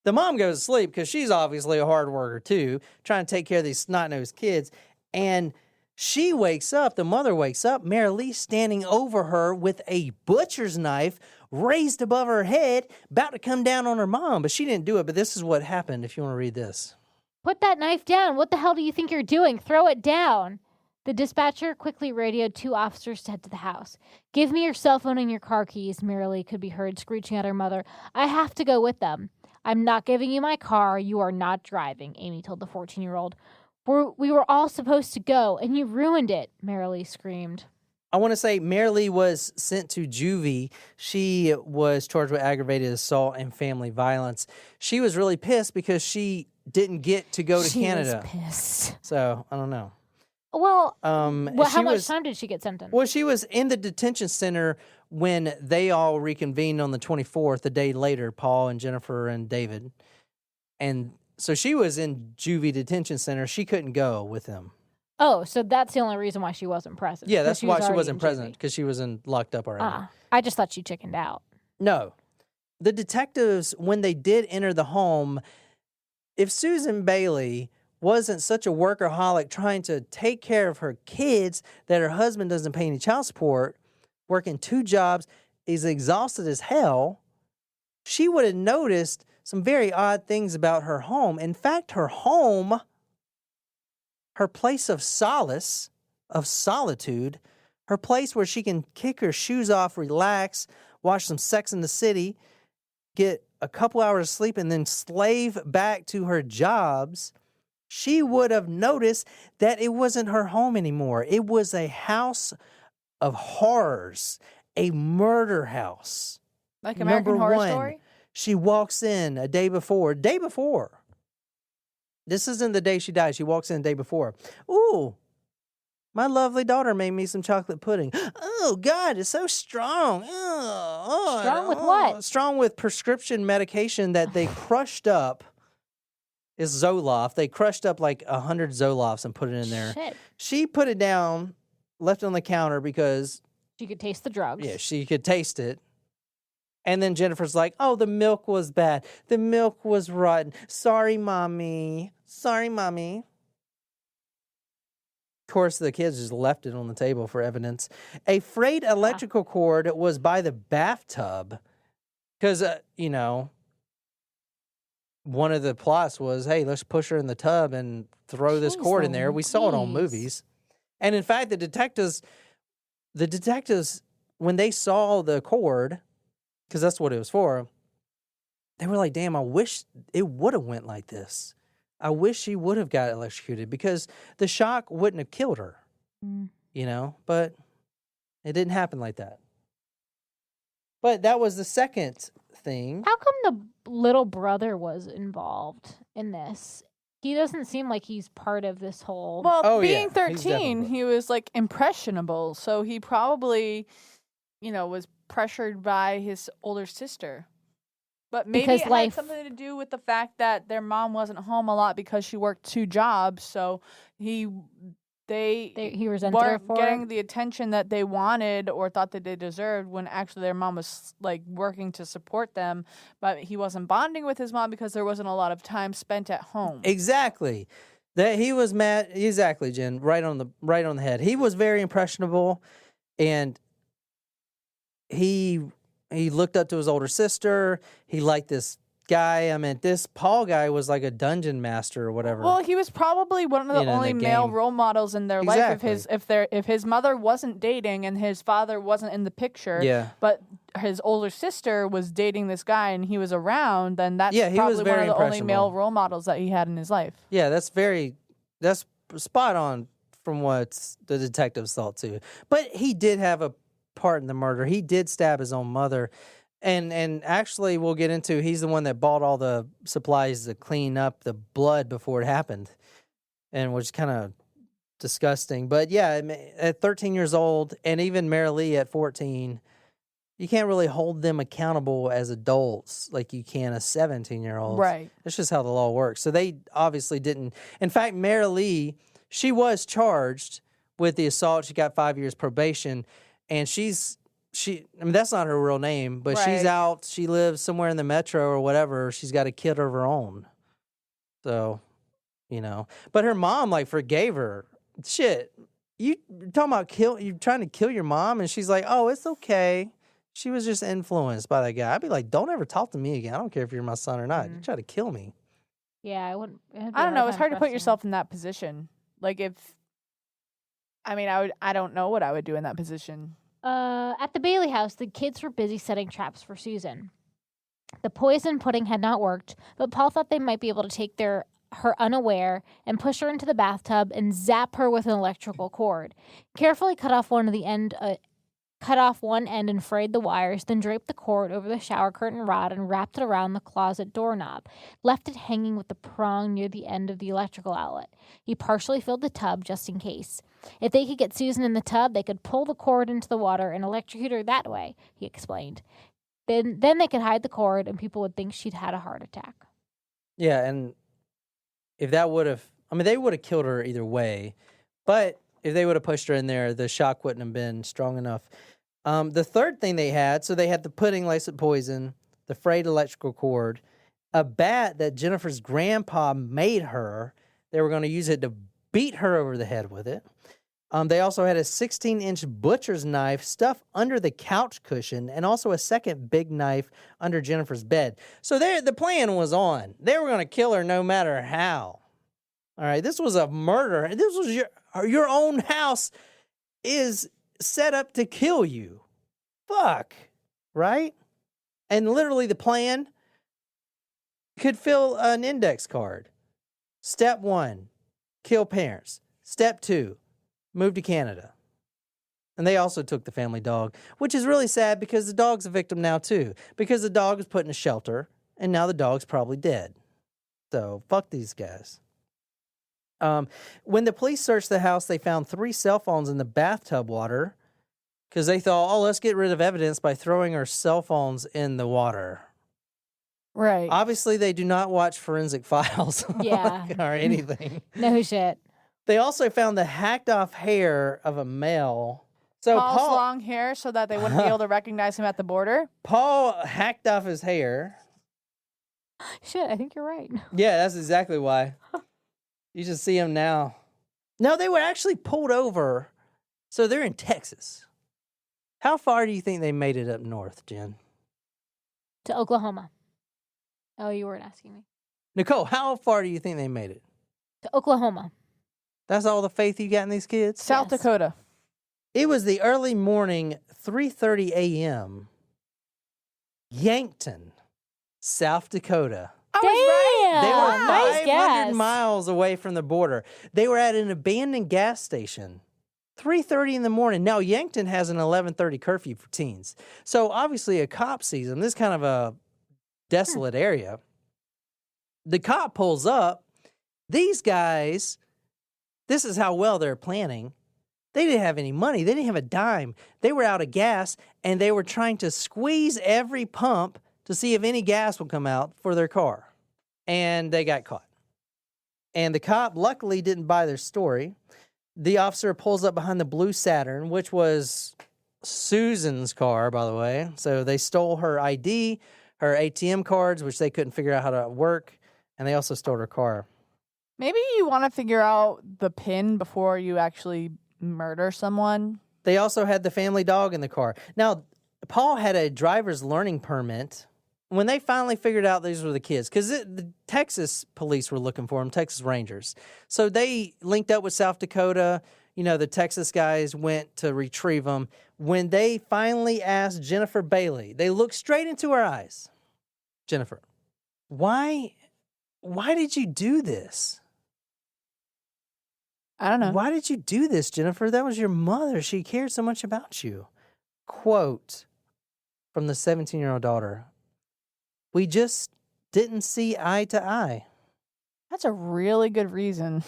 the mom goes to sleep because she's obviously a hard worker too, trying to take care of these snot-nosed kids. And she wakes up, the mother wakes up, Mary Lee standing over her with a butcher's knife raised above her head, about to come down on her mom. But she didn't do it, but this is what happened if you want to read this. Put that knife down. What the hell do you think you're doing? Throw it down. The dispatcher quickly radioed 2 officers to head to the house. "Give me your cell phone and your car keys," Mary Lee could be heard screeching at her mother. "I have to go with them." "I'm not giving you my car. You are not driving," Amy told the 14-year-old. We were all supposed to go, and you ruined it," Mary Lee screamed. I want to say Mary Lee was sent to juvie. She was charged with aggravated assault and family violence. She was really pissed because she didn't get to go to Canada. She was pissed. So, I don't know. Well, how she much was- time did she get sentenced? Well, she was in the detention center when they all reconvened on the 24th, a day later, Paul and Jennifer and David. And so she was in juvie detention center. She couldn't go with them. Oh, so that's the only reason why she wasn't present. Yeah, 'cause that's she was why she already wasn't in present, juvie. because she was locked up already. I just thought she chickened out. No. The detectives, when they did enter the home, if Susan Bailey wasn't such a workaholic trying to take care of her kids that her husband doesn't pay any child support, working 2 jobs, is exhausted as hell, she would have noticed some very odd things about her home. In fact, her home, her place of solace, of solitude, her place where she can kick her shoes off, relax, watch some Sex in the City, get a couple hours of sleep, and then slave back to her jobs, she would have noticed that it wasn't her home anymore. It was a house of horrors, a murder house. Like American Horror one, Story? She walks in a day before. This isn't the day she died. She walks in the day before. "Ooh, my lovely daughter made me some chocolate pudding. Oh, God, it's so strong. Strong with what? Strong with prescription medication that they crushed up. It's Zoloft. They crushed up like 100 Zolofts and put it in there. Shit. She put it down, left it on the counter because, She could taste the drugs. yeah, she could taste it. And then Jennifer's like, "Oh, the milk was bad. The milk was rotten. Sorry, Mommy. Sorry, Mommy." Of course, the kids just left it on the table for evidence. A frayed electrical cord was by the bathtub because, one of the plots was, hey, let's push her in the tub and throw this Jeez cord in there. We saw it on Louise. movies. And in fact, the detectives, when they saw the cord, because that's what it was for, they were like, damn, I wish it would have went like this. I wish she would have got electrocuted because the shock wouldn't have killed her, but it didn't happen like that. But that was the second thing. How come the little brother was involved in this? He doesn't seem like he's part of this whole... Well, Oh, yeah, being he's 13, definitely- he was like impressionable. So he probably, was pressured by his older sister. But maybe Because it life- had something to do with the fact that their mom wasn't home a lot because she worked 2 jobs. So he he resented her weren't for getting it. the attention that they wanted or thought that they deserved when actually their mom was like working to support them, but he wasn't bonding with his mom because there wasn't a lot of time spent at home. Exactly. That he was mad. Exactly, Jen. Right on the head. He was very impressionable, and he looked up to his older sister. He liked this guy. I mean, this Paul guy was like a dungeon master or whatever. Well, he was probably one of the In the only male game. role models in their Exactly. life. If his mother wasn't dating and his father wasn't in the picture, Yeah. but his older sister was dating this guy and he was around, then that's Yeah, he was probably one very of the only male impressionable. role models that he had in his life. Yeah, that's spot on from what the detectives thought too. But he did have a part in the murder. He did stab his own mother. And actually we'll get into he's the one that bought all the supplies to clean up the blood before it happened. And which is kind of disgusting. But yeah, I mean, at 13 years old and even Mary Lee at 14, you can't really hold them accountable as adults like you can a 17-year-old. Right. That's just how the law works. So they obviously didn't. In fact, Mary Lee, she was charged with the assault. She got 5 years probation, and I mean, that's not her real name, but she's Right. out. She lives somewhere in the metro or whatever. She's got a kid of her own. So, but her mom like forgave her. Shit, you talking about you trying to kill your mom, and she's like, oh, it's okay. She was just influenced by that guy. I'd be like, don't ever talk to me again. I don't care if you're my son or not. You try to kill me. Yeah, I wouldn't. I don't know. It's hard to put yourself in that position. Like I don't know what I would do in that position. At the Bailey house, the kids were busy setting traps for Susan. The poison pudding had not worked, but Paul thought they might be able to take her unaware and push her into the bathtub and zap her with an electrical cord. Carefully cut off one end and frayed the wires, then draped the cord over the shower curtain rod and wrapped it around the closet doorknob, left it hanging with the prong near the end of the electrical outlet. He partially filled the tub just in case. If they could get Susan in the tub, they could pull the cord into the water and electrocute her that way, he explained. Then they could hide the cord and people would think she'd had a heart attack. Yeah, and if that would have, they would have killed her either way, but if they would have pushed her in there, the shock wouldn't have been strong enough. The third thing they had the pudding laced with poison, the frayed electrical cord, a bat that Jennifer's grandpa made her. They were going to use it to beat her over the head with it. They also had a 16-inch butcher's knife stuffed under the couch cushion and also a second big knife under Jennifer's bed. So the plan was on. They were going to kill her no matter how. All right, this was a murder. This was your own house is set up to kill you. Fuck. Right? And literally the plan could fill an index card. Step 1, kill parents. Step 2, move to Canada. And they also took the family dog, which is really sad because the dog's a victim now too. Because the dog was put in a shelter, and now the dog's probably dead. So, fuck these guys. When the police searched the house, they found 3 cell phones in the bathtub water because they thought, let's get rid of evidence by throwing our cell phones in the water. Right. Obviously, they do not watch Forensic Files Yeah. or anything. No shit. They also found the hacked off hair of a male. So Paul's long hair so that they wouldn't be able to recognize him at the border. Paul hacked off his hair. Shit, I think you're right. Yeah, that's exactly why. You should see him now. No, they were actually pulled over. So they're in Texas. How far do you think they made it up north, Jen? To Oklahoma. Oh, you weren't asking me. Nicole, how far do you think they made it? To Oklahoma. That's all the faith you got in these kids? South Yes. Dakota. It was the early morning, 3:30 a.m. Yankton, South Dakota. I was right. Damn! They were Nice 500 guess. miles away from the border. They were at an abandoned gas station. 3:30 in the morning. Now, Yankton has an 11:30 curfew for teens. So, obviously, a cop sees them. This is kind of a desolate area. The cop pulls up. These guys, this is how well they're planning. They didn't have any money. They didn't have a dime. They were out of gas, and they were trying to squeeze every pump to see if any gas would come out for their car. And they got caught. And the cop luckily didn't buy their story. The officer pulls up behind the blue Saturn, which was Susan's car, by the way. So they stole her ID, her ATM cards, which they couldn't figure out how to work, and they also stole her car. Maybe you want to figure out the PIN before you actually murder someone. They also had the family dog in the car. Now, Paul had a driver's learning permit. When they finally figured out these were the kids, because the Texas police were looking for them, Texas Rangers. So they linked up with South Dakota. You know, the Texas guys went to retrieve them. When they finally asked Jennifer Bailey, they looked straight into her eyes. Jennifer, why did you do this? I don't know. Why did you do this, Jennifer? That was your mother. She cared so much about you. Quote from the 17-year-old daughter. We just didn't see eye to eye. That's a really good reason.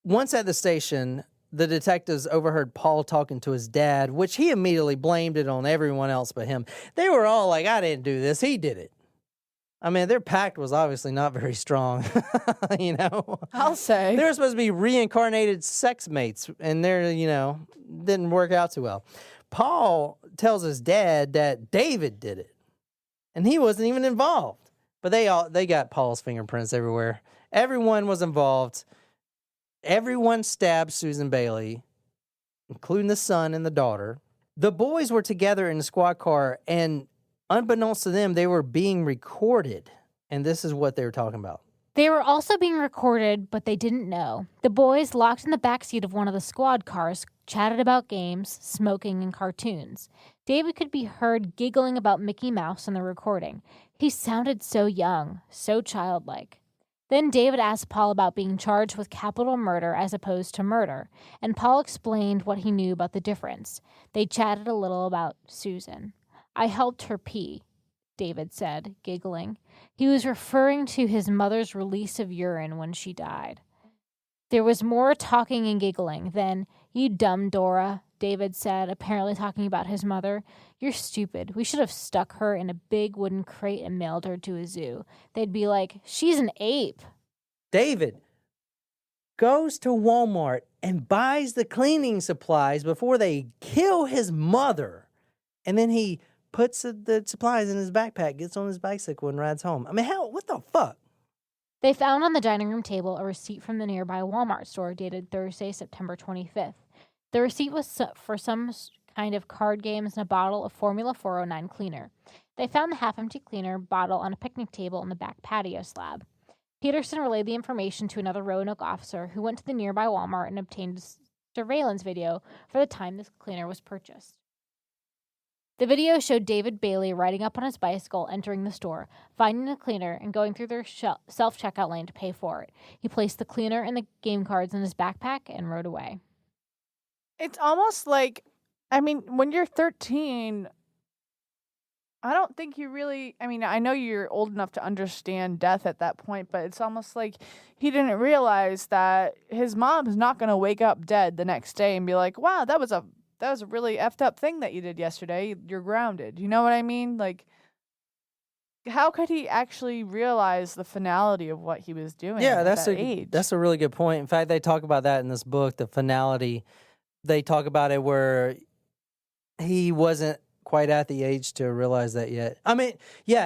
Once at the station, the detectives overheard Paul talking to his dad, which he immediately blamed it on everyone else but him. They were all like, I didn't do this. He did it. I mean, their pact was obviously not very strong, you know? I'll say. They were supposed to be reincarnated sex mates, and they're, didn't work out too well. Paul tells his dad that David did it, and he wasn't even involved. But they got Paul's fingerprints everywhere. Everyone was involved. Everyone stabbed Susan Bailey, including the son and the daughter. The boys were together in the squad car, and unbeknownst to them, they were being recorded. And this is what they were talking about. They were also being recorded, but they didn't know. The boys, locked in the backseat of one of the squad cars, chatted about games, smoking, and cartoons. David could be heard giggling about Mickey Mouse in the recording. He sounded so young, so childlike. Then David asked Paul about being charged with capital murder as opposed to murder, and Paul explained what he knew about the difference. They chatted a little about Susan. I helped her pee, David said, giggling. He was referring to his mother's release of urine when she died. There was more talking and giggling. Then, you dumb Dora, David said, apparently talking about his mother. You're stupid. We should have stuck her in a big wooden crate and mailed her to a zoo. They'd be like, she's an ape. David goes to Walmart and buys the cleaning supplies before they kill his mother. And then he puts the supplies in his backpack, gets on his bicycle, and rides home. I mean, what the fuck? They found on the dining room table a receipt from the nearby Walmart store dated Thursday, September 25th. The receipt was for some kind of card games and a bottle of Formula 409 cleaner. They found the half-empty cleaner bottle on a picnic table in the back patio slab. Peterson relayed the information to another Roanoke officer who went to the nearby Walmart and obtained a surveillance video for the time this cleaner was purchased. The video showed David Bailey riding up on his bicycle, entering the store, finding the cleaner, and going through their self-checkout lane to pay for it. He placed the cleaner and the game cards in his backpack and rode away. It's almost like, when you're 13, I don't think you really, I know you're old enough to understand death at that point, but it's almost like he didn't realize that his mom is not going to wake up dead the next day and be like, wow, that was a really effed up thing that you did yesterday. You're grounded. You know what I mean? Like, how could he actually realize the finality of what he was doing? Yeah, at that's that age? That's a really good point. In fact, they talk about that in this book, the finality. They talk about it where he wasn't quite at the age to realize that yet.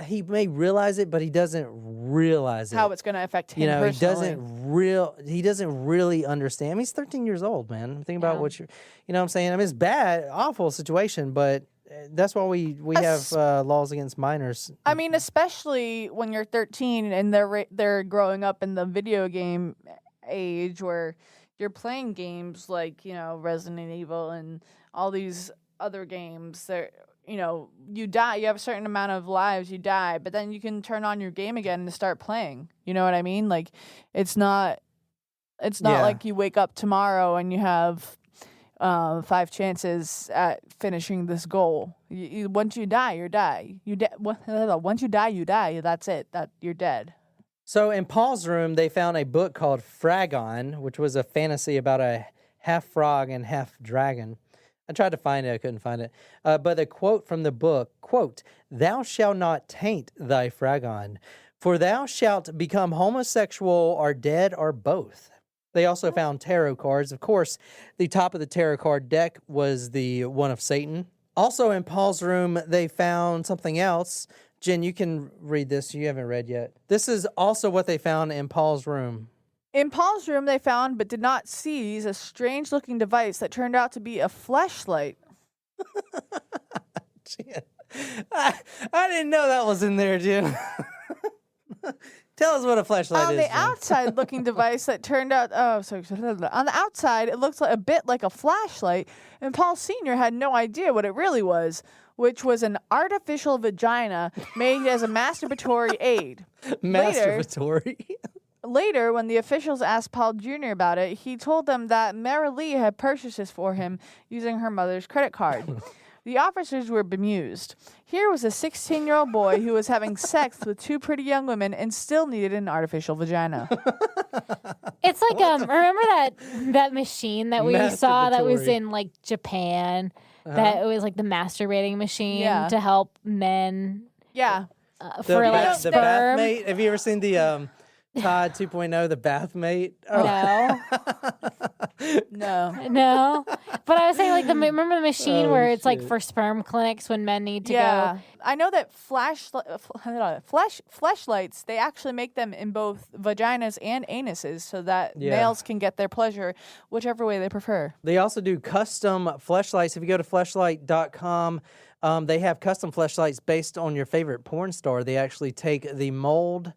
He may realize it, but he doesn't realize it. How it's going to affect him personally. He doesn't really understand. He's 13 years old, man. Think about what you know what I'm saying? It's bad, awful situation, but that's why we have laws against minors. Especially when you're 13 and they're growing up in the video game age where you're playing games like, Resident Evil and all these other games that, you die, you have a certain amount of lives, you die, but then you can turn on your game again and start playing. You know what I mean? Like, it's not like you wake up tomorrow and you have 5 chances at finishing this goal. Once you die, you die. Once you die, you die. That's it. That you're dead. So in Paul's room, they found a book called Fragon, which was a fantasy about a half frog and half dragon. I tried to find it. I couldn't find it. But a quote from the book, quote, "Thou shalt not taint thy Fragon, for thou shalt become homosexual or dead or both." They also found tarot cards. Of course, the top of the tarot card deck was the one of Satan. Also in Paul's room, they found something else. Jen, you can read this. You haven't read yet. This is also what they found in Paul's room. In Paul's room, they found but did not seize a strange-looking device that turned out to be a fleshlight. Jen, I didn't know that was in there, Jen. Tell us what a fleshlight On is. the Jen. outside-looking device that turned out, on the outside, it looked like a bit like a flashlight, and Paul Sr. had no idea what it really was, which was an artificial vagina made as a masturbatory aid. Masturbatory. Later, when the officials asked Paul Jr. about it, he told them that Mary Lee had purchased this for him using her mother's credit card. The officers were bemused. Here was a 16-year-old boy who was having sex with two pretty young women and still needed an artificial vagina. It's like remember that machine that we saw that was Masturbatory. in like Japan, that it was like the masturbating machine Yeah. to help men Yeah. for like the sperm. bath mate. Have you ever seen the Todd 2.0, the bath mate? Oh. No, No. no. But I was saying like remember the machine Oh, where it's like shit. for sperm clinics when men need to Yeah. go. I know that fleshlights, they actually make them in both vaginas and anuses so that Yeah. males can get their pleasure whichever way they prefer. They also do custom fleshlights. If you go to fleshlight.com, they have custom fleshlights based on your favorite porn star. They actually take the mold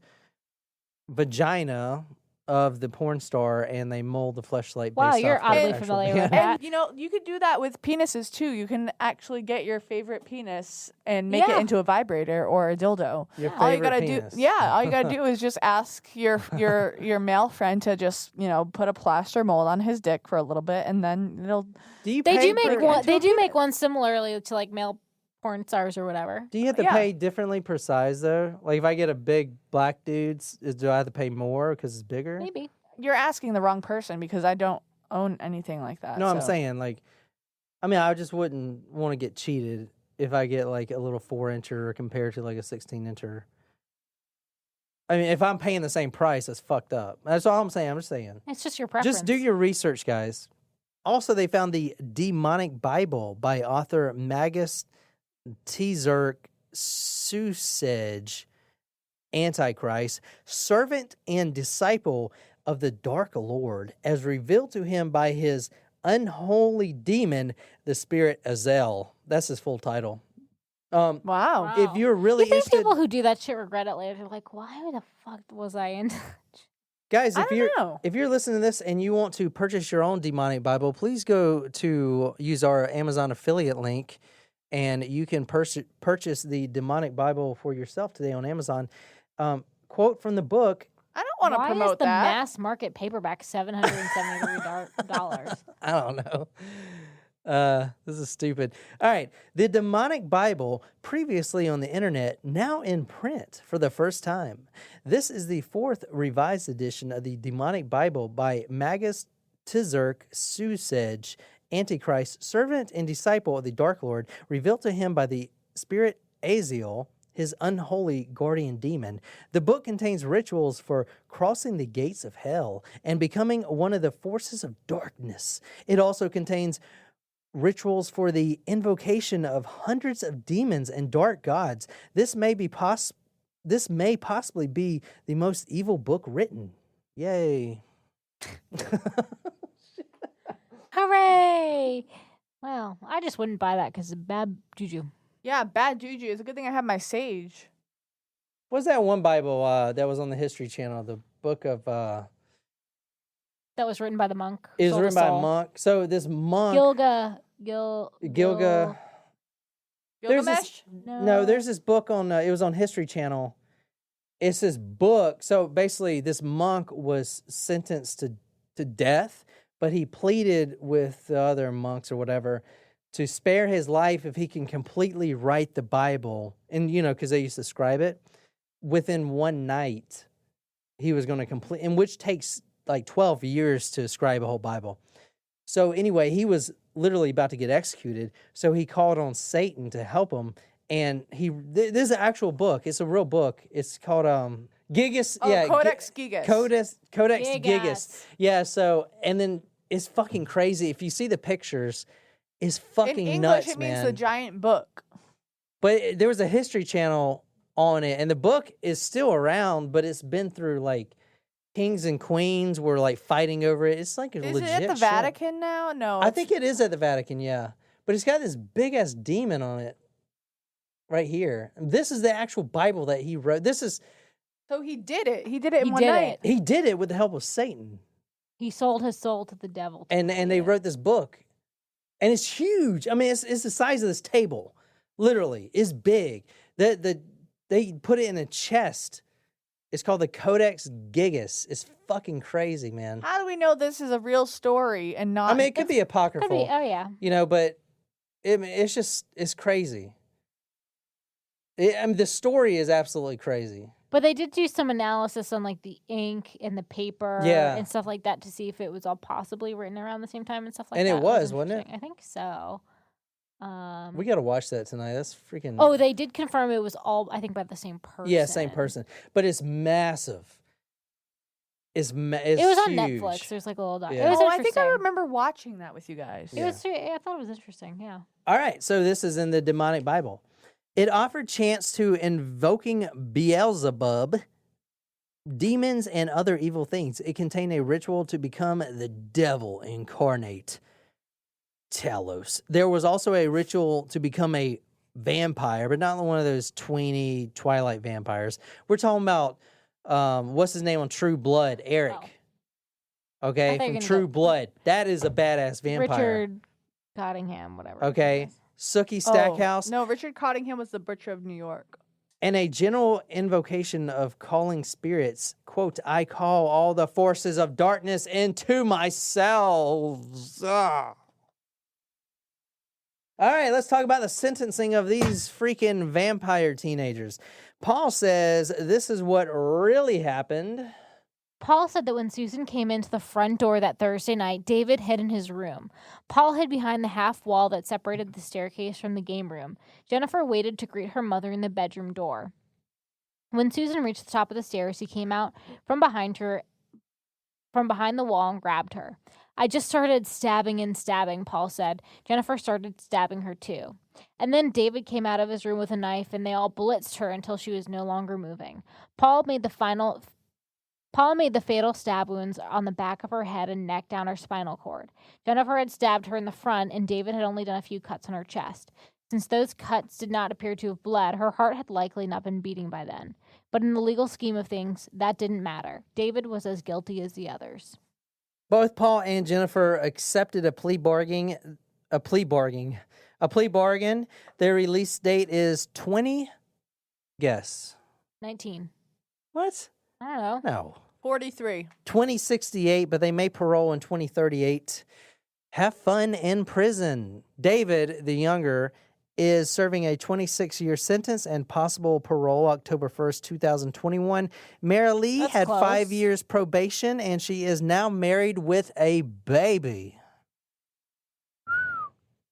vagina of the porn star and they mold the fleshlight. Wow, based you're off their oddly actual- familiar Yeah. with that. And, you know, you could do that with penises, too. You can actually get your favorite penis and make it Yeah. into a vibrator or a dildo. Your All you favorite gotta penis. do, all you gotta do is just ask your male friend to just, put a plaster mold on his dick for a little bit, and then it'll. Do you They pay do make per- one. They do make one similarly to like male porn stars or whatever. Do you have to Yeah. pay differently per size though? Like if I get a big black dude's, do I have to pay more because it's bigger? Maybe. You're asking the wrong person because I don't own anything like that. No, I'm so. saying like, I mean, I just wouldn't want to get cheated if I get like a little 4-incher compared to like a 16-incher. I mean, if I'm paying the same price, that's fucked up. That's all I'm saying. I'm just saying. It's just your preference. Just do your research, guys. Also, they found the Demonic Bible by author Magus Tzurk Susej, Antichrist, servant and disciple of the Dark Lord, as revealed to him by his unholy demon, the spirit Azel. That's his full title. Wow. Wow. If you're really You think interested, people who do that shit regret it later? They're like, why the fuck was I in? guys, I if don't you're know. if you're listening to this and you want to purchase your own demonic Bible, please go to use our Amazon affiliate link, and you can purchase the demonic Bible for yourself today on Amazon. Quote from the book. I don't want to Why promote is the that. mass market paperback $773? I don't know. This is stupid. All right. The Demonic Bible, previously on the internet, now in print for the first time. This is the 4th revised edition of the Demonic Bible by Magus Tzurk Susej, Antichrist, servant and disciple of the Dark Lord, revealed to him by the spirit Aziel, his unholy guardian demon. The book contains rituals for crossing the gates of hell and becoming one of the forces of darkness. It also contains rituals for the invocation of hundreds of demons and dark gods. This may possibly be the most evil book written. Yay. Hooray! Well, I just wouldn't buy that because it's bad juju. Yeah, bad juju. It's a good thing I have my sage. What's that one Bible that was on the History Channel? The book of... That was written by the monk. it was Soul to written by a Soul. monk. So this monk... Gilga. There's this- Gilgamesh? No, there's this book on, it was on History Channel. It's this book. So basically, this monk was sentenced to death, but he pleaded with the other monks or whatever to spare his life if he can completely write the Bible. And, because they used to scribe it, within one night, he was going to complete, and which takes like 12 years to scribe a whole Bible. So anyway, he was literally about to get executed. So he called on Satan to help him. And this is an actual book. It's a real book. It's called Gigas, Oh, yeah. Codex Gigas. Codex Gigas. Gigas. Yeah, so, and then it's fucking crazy. If you see the pictures, it's fucking In English, nuts, it means man. the giant book. But there was a History Channel on it, and the book is still around, but it's been through, like, kings and queens were, like, fighting over it. It's like a Is legit it at the ship. Vatican now? No. I think it is at the Vatican, yeah. But it's got this big-ass demon on it right here. This is the actual Bible that he wrote. This is... So he did it. He did it in He one did night. it. He did it with the help of Satan. He sold his soul to the devil. to And complete they it. wrote this book. And it's huge. I mean, it's the size of this table. Literally. It's big. They put it in a chest. It's called the Codex Gigas. It's fucking crazy, man. How do we know this is a real story and not? I mean, it could be Could apocryphal. be, oh yeah. You know, but it's crazy. I mean, the story is absolutely crazy. But they did do some analysis on like the ink and the paper Yeah. and stuff like that to see if it was all possibly written around the same time and stuff like And that. it was, wasn't it? interesting. I think so. We got to watch that tonight. That's freaking... Oh, they did confirm it was all, I think, by the same person. Yeah, same person. But it's massive. It's It was on huge. Netflix. There's like a little doc. Yeah. It was Oh, I think I interesting. remember watching that with you guys. It was. I thought it was interesting. Yeah. All right, so this is in the demonic Bible. It offered chance to invoking Beelzebub, demons, and other evil things. It contained a ritual to become the devil incarnate, Talos. There was also a ritual to become a vampire, but not one of those tweeny Twilight vampires. We're talking about, what's his name on True Blood? Eric. Oh. Okay, I thought you from were gonna True go- Blood. That is a badass vampire. Richard Cottingham, whatever. his Okay. name is. Sookie Oh, Stackhouse. No, Richard Cottingham was the Butcher of New York. And a general invocation of calling spirits, quote, I call all the forces of darkness into myself. Ah. All right, let's talk about the sentencing of these freaking vampire teenagers. Paul says this is what really happened. Paul said that when Susan came into the front door that Thursday night, David hid in his room. Paul hid behind the half wall that separated the staircase from the game room. Jennifer waited to greet her mother in the bedroom door. When Susan reached the top of the stairs, he came out from behind the wall and grabbed her. I just started stabbing and stabbing, Paul said. Jennifer started stabbing her too. And then David came out of his room with a knife and they all blitzed her until she was no longer moving. Paul made the fatal stab wounds on the back of her head and neck down her spinal cord. Jennifer had stabbed her in the front, and David had only done a few cuts on her chest. Since those cuts did not appear to have bled, her heart had likely not been beating by then. But in the legal scheme of things, that didn't matter. David was as guilty as the others. Both Paul and Jennifer accepted a plea bargain. Their release date is 20. Guess. 19. What? I don't know. No. 43. 2068, but they may parole in 2038. Have fun in prison. David, the younger, is serving a 26-year sentence and possible parole October 1st, 2021. Mary Lee That's had close. 5 years probation, and she is now married with a baby.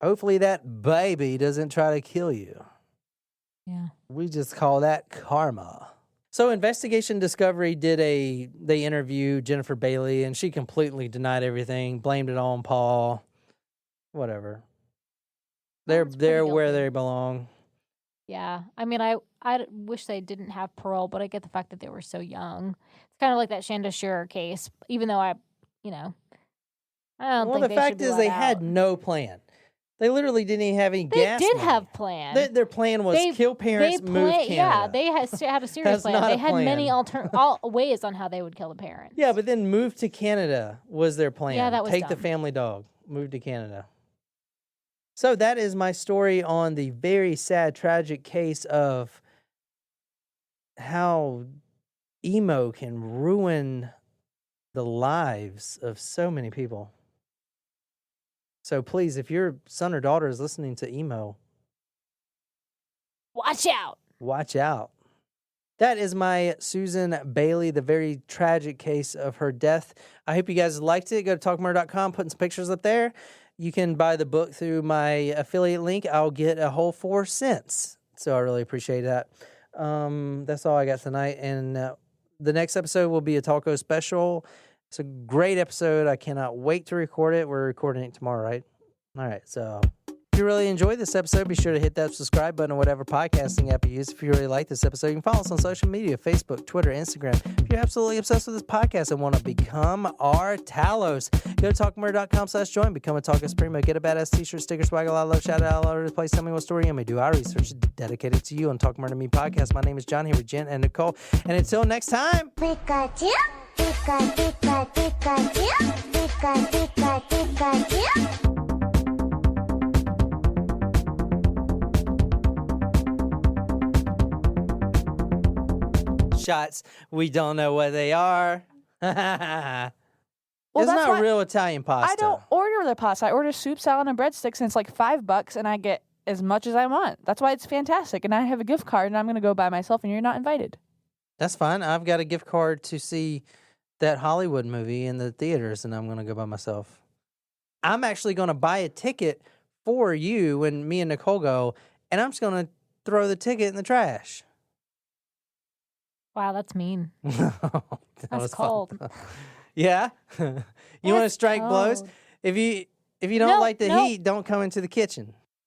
Hopefully that baby doesn't try to kill you. Yeah. We just call that karma. So Investigation Discovery they interviewed Jennifer Bailey, and she completely denied everything, blamed it on Paul. Whatever. They're That's pretty where guilty. they belong. Yeah. I mean, I wish they didn't have parole, but I get the fact that they were so young. It's kind of like that Shanda Shearer case, even though I don't Well, think the they fact should be is let they out. had no plan. They literally didn't even have any They gas did money. have plan. Their plan was kill parents, move Canada. Yeah, they had a serious That's plan. not They a had many plan. ways on how they would kill the parents. Yeah, but then move to Canada was their plan. Yeah, that was Take the dumb. family dog, move to Canada. So that is my story on the very sad, tragic case of how emo can ruin the lives of so many people. So please, if your son or daughter is listening to emo, Watch out. watch out. That is my Susan Bailey, the very tragic case of her death. I hope you guys liked it. Go to talkmurder.com, putting some pictures up there. You can buy the book through my affiliate link. I'll get a whole 4 cents. So I really appreciate that. That's all I got tonight. And The next episode will be a taco special. It's a great episode. I cannot wait to record it. We're recording it tomorrow, right? All right. So if you really enjoyed this episode, be sure to hit that subscribe button on whatever podcasting app you use. If you really like this episode, you can follow us on social media, Facebook, Twitter, Instagram. If you're absolutely obsessed with this podcast and want to become our Talos, go to talkmurder.com/join, become a Talkers Primo, get a badass t-shirt, sticker, swag, a lot of love, shout out all over the place. Tell me what story you may do our research dedicated to you on Talk Murder Me podcast. My name is John, here with Jen and Nicole. And until next time. Pikachu, Pika, Pika, Pikachu, Pika, Pika, Pikachu. Shots, we don't know what they are. Well, It's that's not why real Italian pasta. I don't order the pasta. I order soup, salad, and breadsticks, and it's like $5, and I get as much as I want. That's why it's fantastic. And I have a gift card, and I'm going to go by myself, and you're not invited. That's fine. I've got a gift card to see that Hollywood movie in the theaters, and I'm going to go by myself. I'm actually going to buy a ticket for you when me and Nicole go, and I'm just going to throw the ticket in the trash. Wow, that's mean. That That's was fun. cold. Yeah? You want to That's strike blows? cold. If you don't No, like the no. heat, don't come into the kitchen.